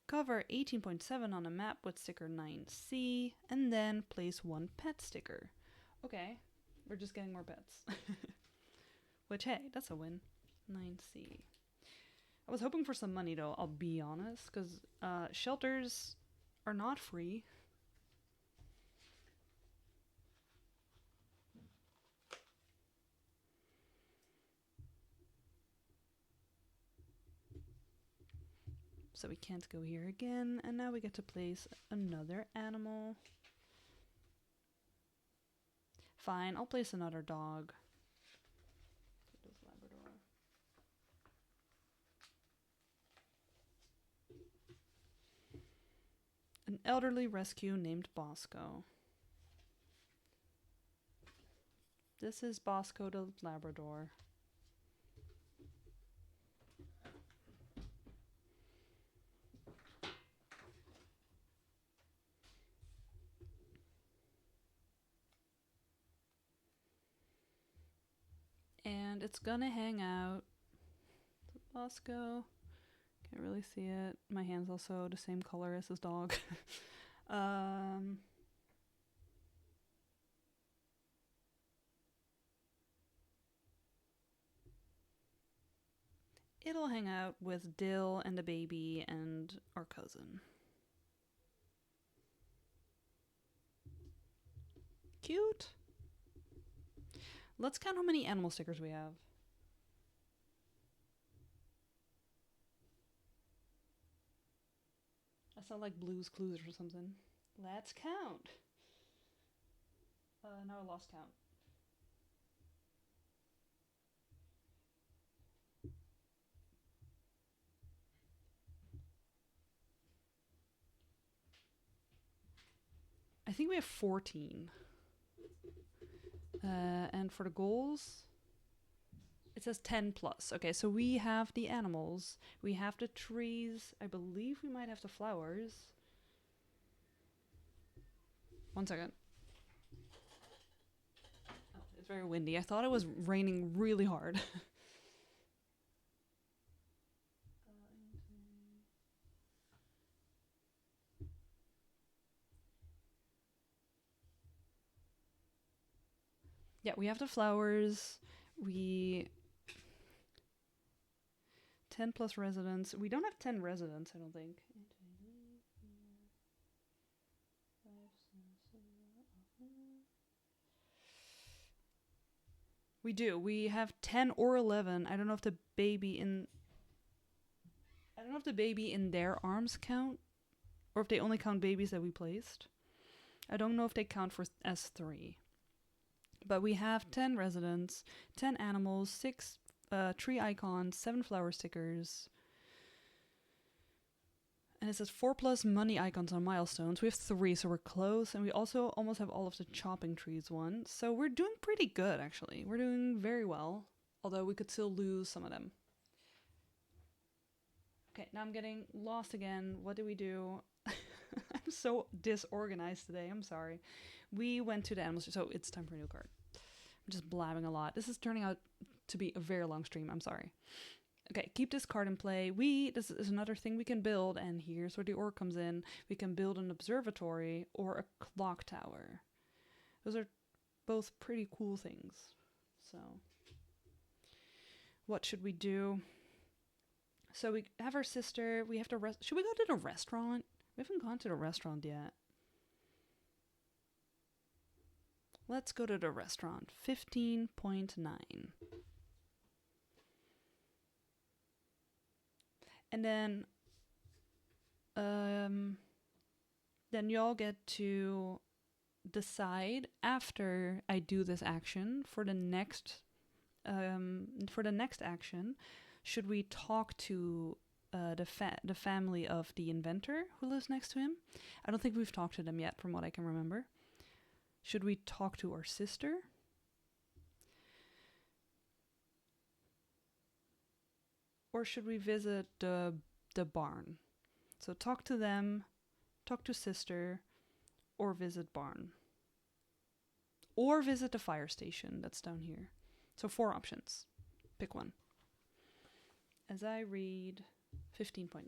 Cover 18.7 on a map with sticker 9C, and then place 1 pet sticker. Okay. We're just getting more pets. Which, hey, that's a win. 9C. I was hoping for some money, though, I'll be honest, because shelters are not free. So we can't go here again, and now we get to place another animal. Fine, I'll place another dog. This Labrador. An elderly rescue named Bosco. This is Bosco the Labrador. And it's gonna hang out. Bosco. Can't really see it. My hand's also the same color as his dog. It'll hang out with Dill and the baby and our cousin. Cute. Let's count how many animal stickers we have. I sound like Blues Clues or something. Let's count. Now I lost count. I think we have 14. And for the goals, it says 10 plus. Okay, so we have the animals. We have the trees. I believe we might have the flowers. One second. Oh, it's very windy. I thought it was raining really hard. Yeah, we have the flowers. 10 plus residents. We don't have 10 residents, I don't think. We do. We have 10 or 11. I don't know if the baby in their arms count, or if they only count babies that we placed. I don't know if they count for S3. But we have 10 residents, 10 animals, 6 tree icons, 7 flower stickers. And it says 4 plus money icons on milestones. We have 3, so we're close. And we also almost have all of the chopping trees ones. So we're doing pretty good, actually. We're doing very well. Although we could still lose some of them. Okay, now I'm getting lost again. What do we do? I'm so disorganized today. I'm sorry. We went to the animals, so it's time for a new card. I'm just blabbing a lot. This is turning out to be a very long stream. I'm sorry. Okay, keep this card in play. This is another thing we can build, and here's where the ore comes in. We can build an observatory or a clock tower. Those are both pretty cool things. So, what should we do? So we have our sister. We have to should we go to the restaurant? We haven't gone to the restaurant yet. Let's go to the restaurant. 15.9. And then y'all get to decide after I do this action for the next action. Should we talk to the family of the inventor who lives next to him? I don't think we've talked to them yet, from what I can remember. Should we talk to our sister? Or should we visit the barn? So talk to them, talk to sister, or visit barn. Or visit the fire station that's down here. So 4 options. Pick one. As I read 15.9.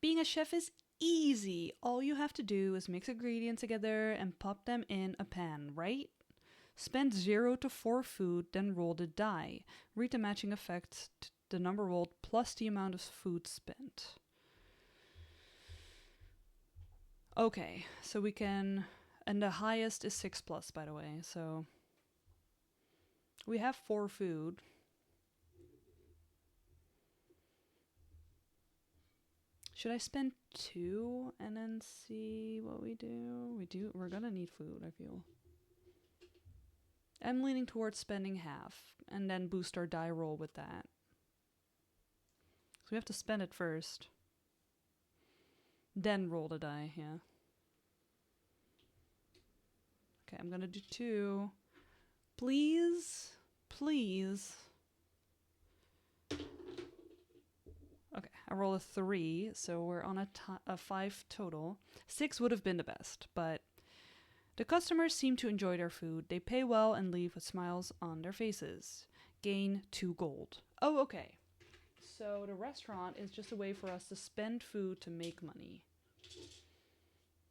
Being a chef is easy. All you have to do is mix ingredients together and pop them in a pan, right? Spend 0 to 4 food, then roll the die. Read the matching effects, the number rolled plus the amount of food spent. Okay, so we can, and the highest is 6 plus, by the way, so we have 4 food. Should I spend 2 and then see what we do? We're gonna need food, I feel. I'm leaning towards spending half and then boost our die roll with that. So we have to spend it first. Then roll the die, yeah. Okay, I'm gonna do 2. Please, please. Okay, I roll a 3, so we're on a 5 total. 6 would have been the best, but the customers seem to enjoy their food. They pay well and leave with smiles on their faces. Gain 2 gold. Oh, okay. So the restaurant is just a way for us to spend food to make money.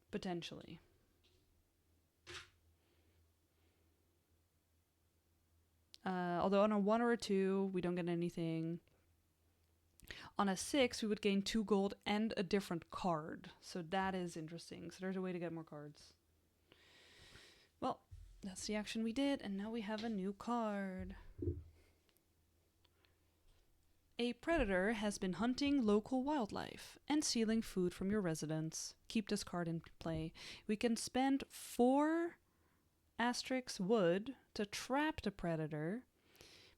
Potentially. Although on a 1 or a 2, we don't get anything. On a 6, we would gain 2 gold and a different card. So that is interesting. So there's a way to get more cards. Well, that's the action we did, and now we have a new card. A predator has been hunting local wildlife and stealing food from your residents. Keep this card in play. We can spend 4 asterisk wood to trap the predator.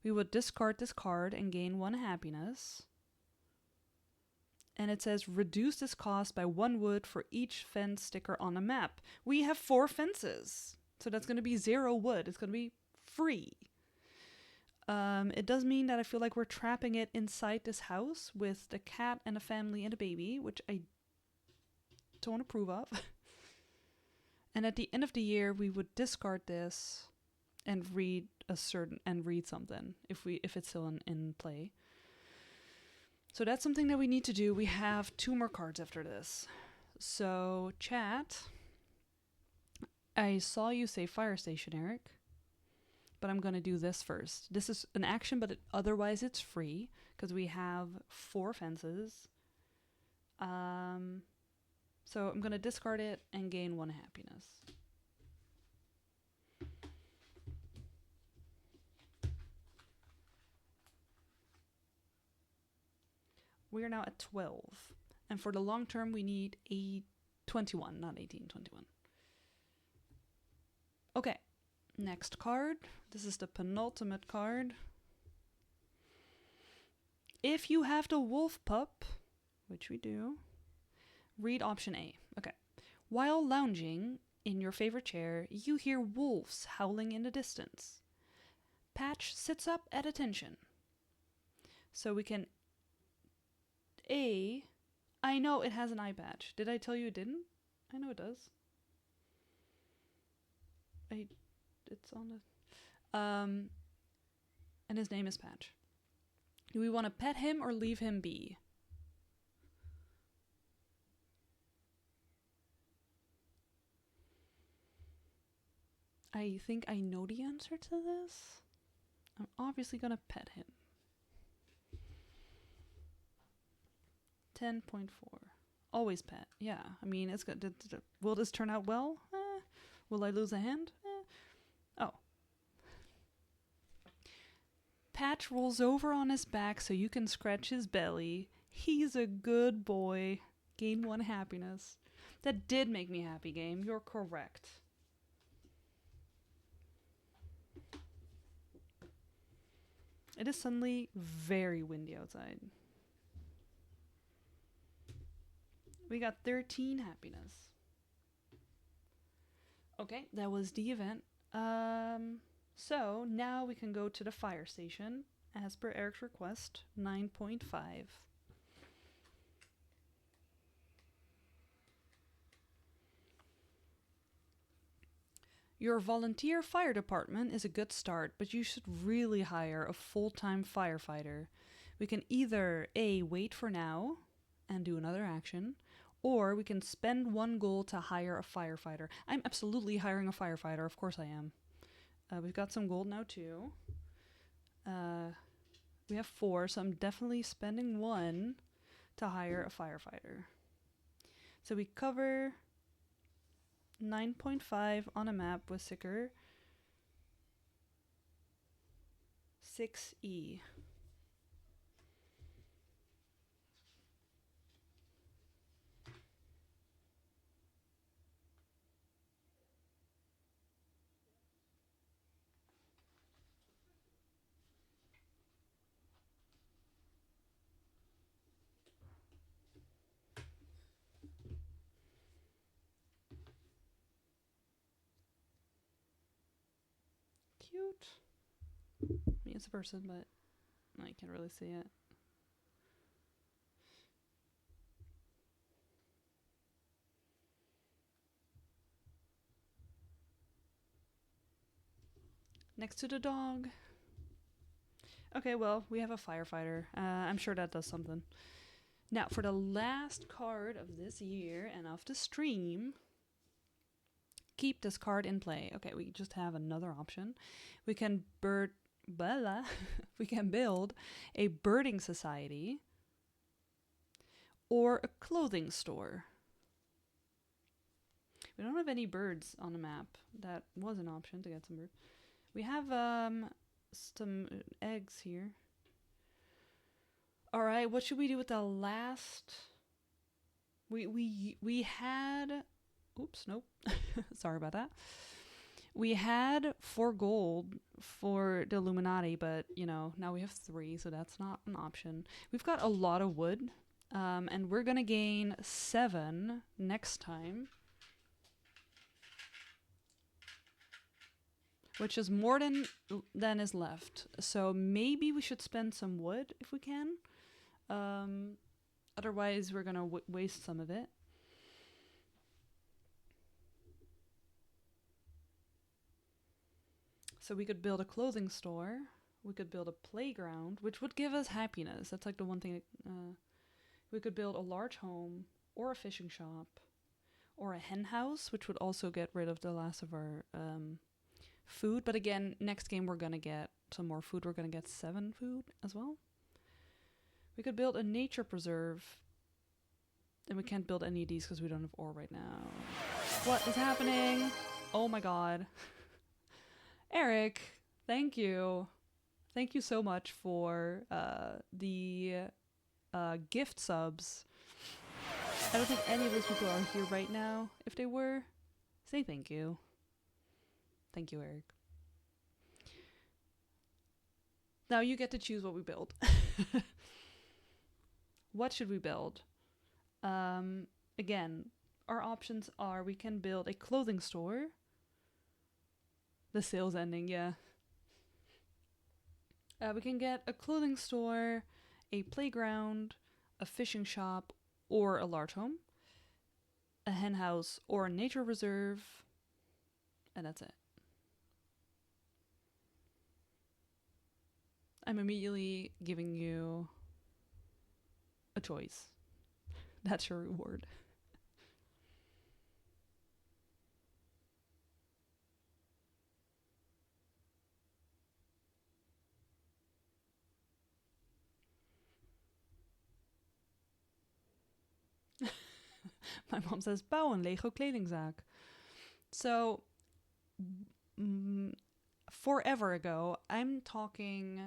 We would discard this card and gain 1 happiness. And it says reduce this cost by 1 wood for each fence sticker on a map. We have 4 fences. So that's going to be 0 wood. It's going to be free. It does mean that I feel like we're trapping it inside this house with the cat and a family and a baby, which I don't approve of. And at the end of the year, we would discard this and read something if it's still in play. So that's something that we need to do. We have 2 more cards after this. So chat, I saw you say fire station, Eric. But I'm going to do this first. This is an action, but otherwise it's free because we have 4 fences. So I'm going to discard it and gain 1 happiness. We are now at 12. And for the long term, we need a 21, not 18, 21. Okay. Next card. This is the penultimate card. If you have the wolf pup, which we do, read option A. Okay. While lounging in your favorite chair, you hear wolves howling in the distance. Patch sits up at attention. So we can A. I know it has an eye patch. Did I tell you it didn't? I know it does. It's on the... and his name is Patch. Do we want to pet him or leave him be? I think I know the answer to this. I'm obviously gonna pet him. 10.4. Always pet. Yeah, I mean, it's good. Will this turn out well? Will I lose a hand? Oh. Patch rolls over on his back so you can scratch his belly. He's a good boy. Gain 1 happiness. That did make me happy, game. You're correct. It is suddenly very windy outside. We got 13 happiness. Okay, that was the event. So now we can go to the fire station as per Eric's request, 9.5. Your volunteer fire department is a good start, but you should really hire a full-time firefighter. We can either A, wait for now and do another action, or we can spend 1 gold to hire a firefighter. I'm absolutely hiring a firefighter, of course I am. We've got some gold now too. We have 4, so I'm definitely spending 1 to hire a firefighter. So we cover 9.5 on a map with Sticker 6E. cute. I mean, it's a person, but I can't really see it. Next to the dog. Okay, well, we have a firefighter. I'm sure that does something. Now, for the last card of this year and of the stream, keep this card in play. Okay, we just have another option. We can we can build a birding society or a clothing store. We don't have any birds on the map. That was an option to get some birds. We have some eggs here. All right, what should we do with the last? We had. Oops, nope. Sorry about that. We had 4 gold for the Illuminati, but now we have 3, so that's not an option. We've got a lot of wood, and we're gonna gain 7 next time, which is more than is left. So maybe we should spend some wood if we can. Otherwise, we're gonna waste some of it. So we could build a clothing store. We could build a playground, which would give us happiness. That's like the one thing. We could build a large home or a fishing shop or a hen house, which would also get rid of the last of our food. But again, next game we're going to get some more food. We're going to get 7 food as well. We could build a nature preserve. And we can't build any of these because we don't have ore right now. What is happening? Oh my god. Eric, thank you. Thank you so much for the gift subs. I don't think any of those people are here right now. If they were, say thank you. Thank you, Eric. Now you get to choose what we build. What should we build? Again, our options are we can build a clothing store. The sale's ending, yeah. We can get a clothing store, a playground, a fishing shop, or a large home, a hen house, or a nature reserve, and that's it. I'm immediately giving you a choice. That's your reward. My mom says, bouw een Lego kledingzaak. So, forever ago, I'm talking,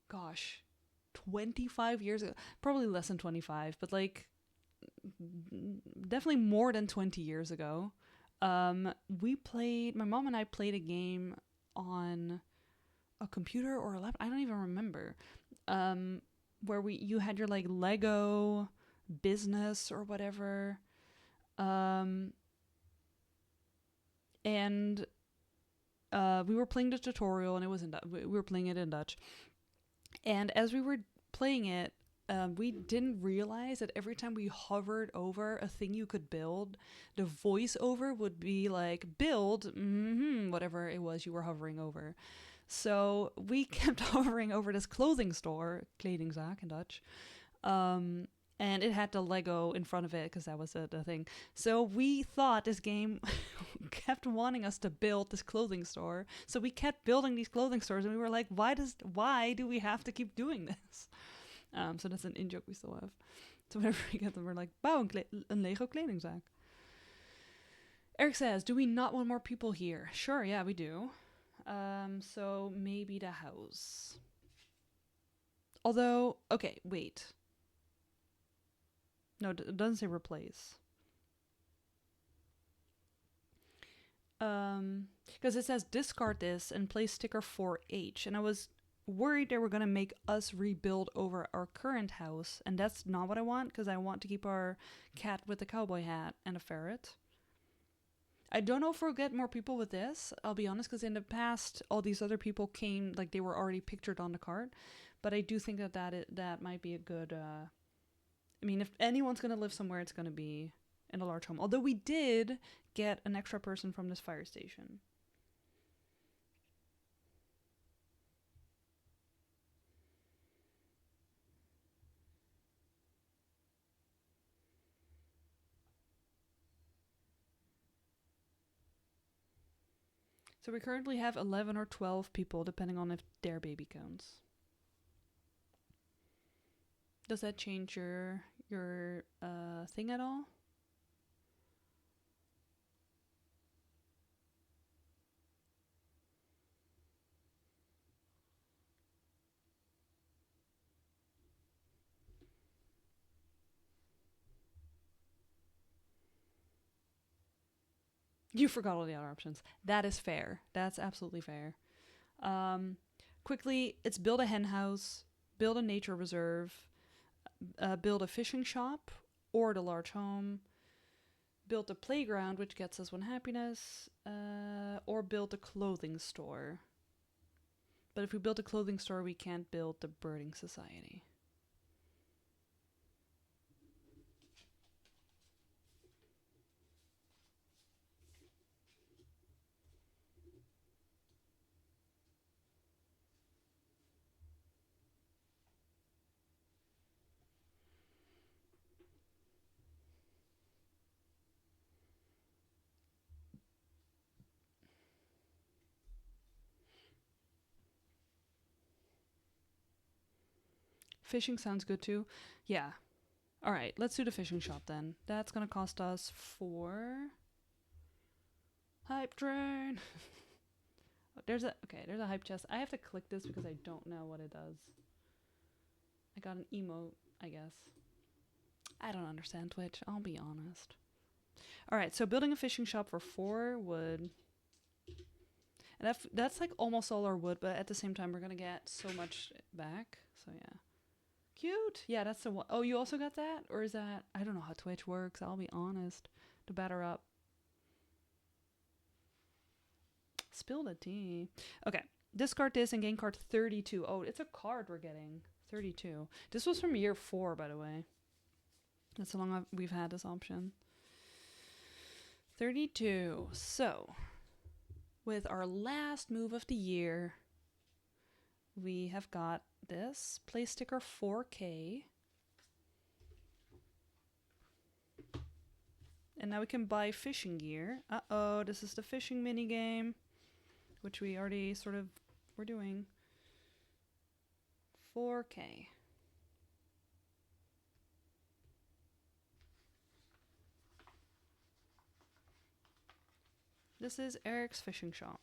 gosh, 25 years ago. Probably less than 25, but like, definitely more than 20 years ago. My mom and I played a game on a computer or a laptop. I don't even remember. Where you had your like Lego business or whatever, and we were playing the tutorial, and it was we were playing it in Dutch, and as we were playing it, we didn't realize that every time we hovered over a thing you could build, the voiceover would be like, build whatever it was you were hovering over. So we kept hovering over this clothing store, kledingzaak in Dutch, and it had the Lego in front of it because that was the thing. So we thought this game kept wanting us to build this clothing store. So we kept building these clothing stores, and we were like, why do we have to keep doing this? So that's an in-joke we still have. So whenever we get them, we're like, bouw een Lego kledingzaak. Eric says, do we not want more people here? Sure, yeah, we do. So maybe the house. Although, okay, wait. No, it doesn't say replace. Because it says discard this and place sticker 4H. And I was worried they were going to make us rebuild over our current house. And that's not what I want, because I want to keep our cat with the cowboy hat and a ferret. I don't know if we'll get more people with this. I'll be honest, because in the past, all these other people came, like, they were already pictured on the card. But I do think that might be a good... I mean, if anyone's going to live somewhere, it's going to be in a large home. Although we did get an extra person from this fire station. So we currently have 11 or 12 people, depending on if their baby counts. Does that change your thing at all? You forgot all the other options. That is fair. That's absolutely fair. Quickly, it's build a hen house, build a nature reserve, build a fishing shop or the large home, build a playground, which gets us 1 happiness, or build a clothing store. But if we build a clothing store, we can't build the birding society. Fishing sounds good too. Yeah. All right, let's do the fishing shop then. That's going to cost us 4 hype train. There's a hype chest. I have to click this because I don't know what it does. I got an emote, I guess. I don't understand Twitch, I'll be honest. All right, so building a fishing shop for 4 wood. And that's like almost all our wood, but at the same time, we're going to get so much back. So yeah. Cute. Yeah, that's the one. Oh, you also got that? Or is that... I don't know how Twitch works, I'll be honest. To batter up. Spill the tea. Okay. Discard this and gain card 32. Oh, it's a card we're getting. 32. This was from year 4, by the way. That's how long we've had this option. 32. So, with our last move of the year, we have got this. Play sticker 4K. And now we can buy fishing gear. Uh-oh, this is the fishing mini game, which we already sort of were doing. 4K. This is Eric's fishing shop.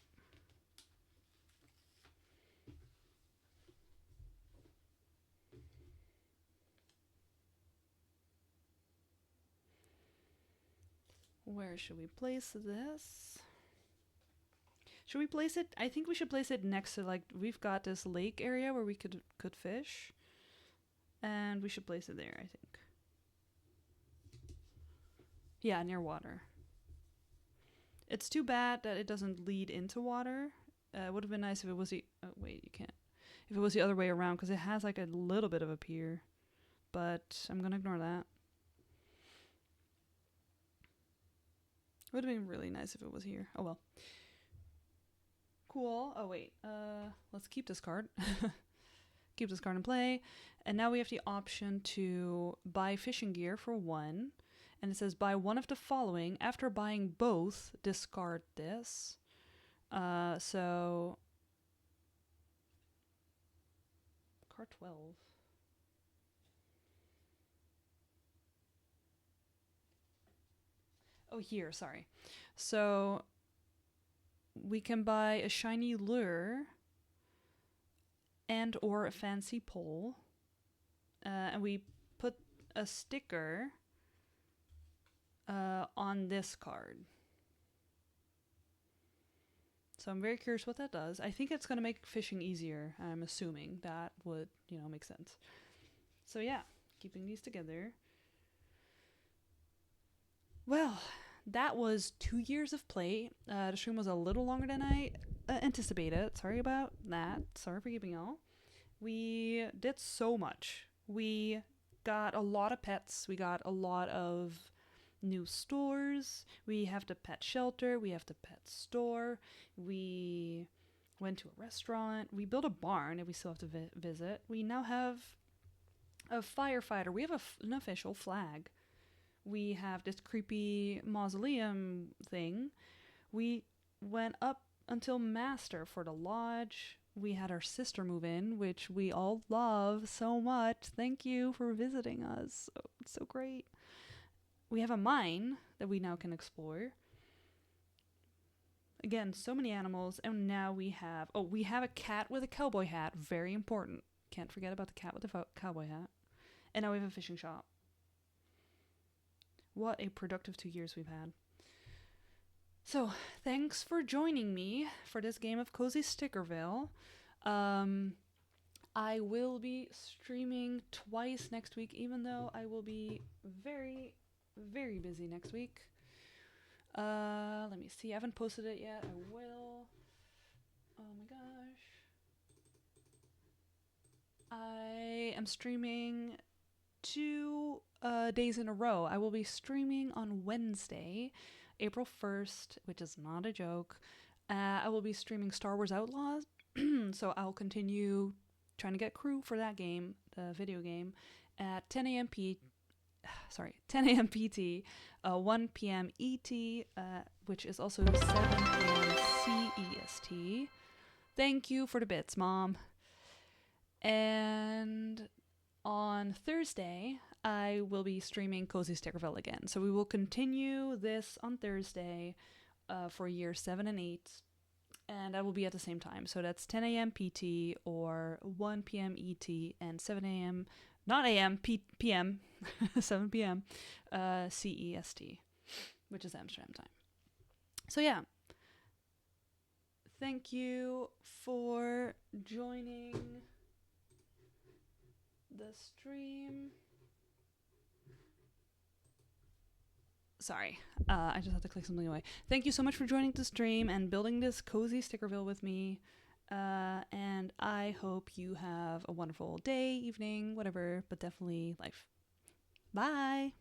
Where should we place this? Should we place it? I think we should place it next to, like, we've got this lake area where we could fish. And we should place it there, I think. Yeah, near water. It's too bad that it doesn't lead into water. It would have been nice if it was the... Oh, wait, you can't. If it was the other way around, because it has, like, a little bit of a pier. But I'm going to ignore that. It would have been really nice if it was here. Oh, well. Cool. Oh, wait. Let's keep this card. Keep this card in play. And now we have the option to buy fishing gear for 1. And it says buy one of the following. After buying both, discard this. So... Card 12. Oh, here, sorry. So we can buy a shiny lure and or a fancy pole. And we put a sticker on this card. So I'm very curious what that does. I think it's going to make fishing easier. I'm assuming that would, make sense. So yeah, keeping these together. Well, that was 2 years of play. The stream was a little longer than I anticipated. Sorry about that. Sorry for keeping y'all. We did so much. We got a lot of pets. We got a lot of new stores. We have the pet shelter. We have the pet store. We went to a restaurant. We built a barn that we still have to visit. We now have a firefighter. We have an official flag. We have this creepy mausoleum thing. We went up until master for the lodge. We had our sister move in, which we all love so much. Thank you for visiting us. It's so great. We have a mine that we now can explore. Again, so many animals. And now we have a cat with a cowboy hat. Very important. Can't forget about the cat with the cowboy hat. And now we have a fishing shop. What a productive 2 years we've had. So, thanks for joining me for this game of Cozy Stickerville. I will be streaming twice next week, even though I will be very, very busy next week. Let me see. I haven't posted it yet. I will. Oh my gosh. I am streaming 2 days in a row. I will be streaming on Wednesday, April 1st, which is not a joke. I will be streaming Star Wars Outlaws, so I'll continue trying to get crew for that game, the video game, at 10 a.m. PT, 1 p.m. ET, which is also 7 p.m. CEST. Thank you for the bits, Mom. And on Thursday, I will be streaming Cozy Stickerville again. So we will continue this on Thursday for year 7 and 8. And I will be at the same time. So that's 10 a.m. PT or 1 p.m. ET and 7 a.m. Not a.m. p.m. 7 p.m. CEST, which is Amsterdam time. So yeah. Thank you for joining the stream. Sorry, I just had to click something away. Thank you so much for joining the stream and building this Cozy Stickerville with me. And I hope you have a wonderful day, evening, whatever, but definitely life. Bye!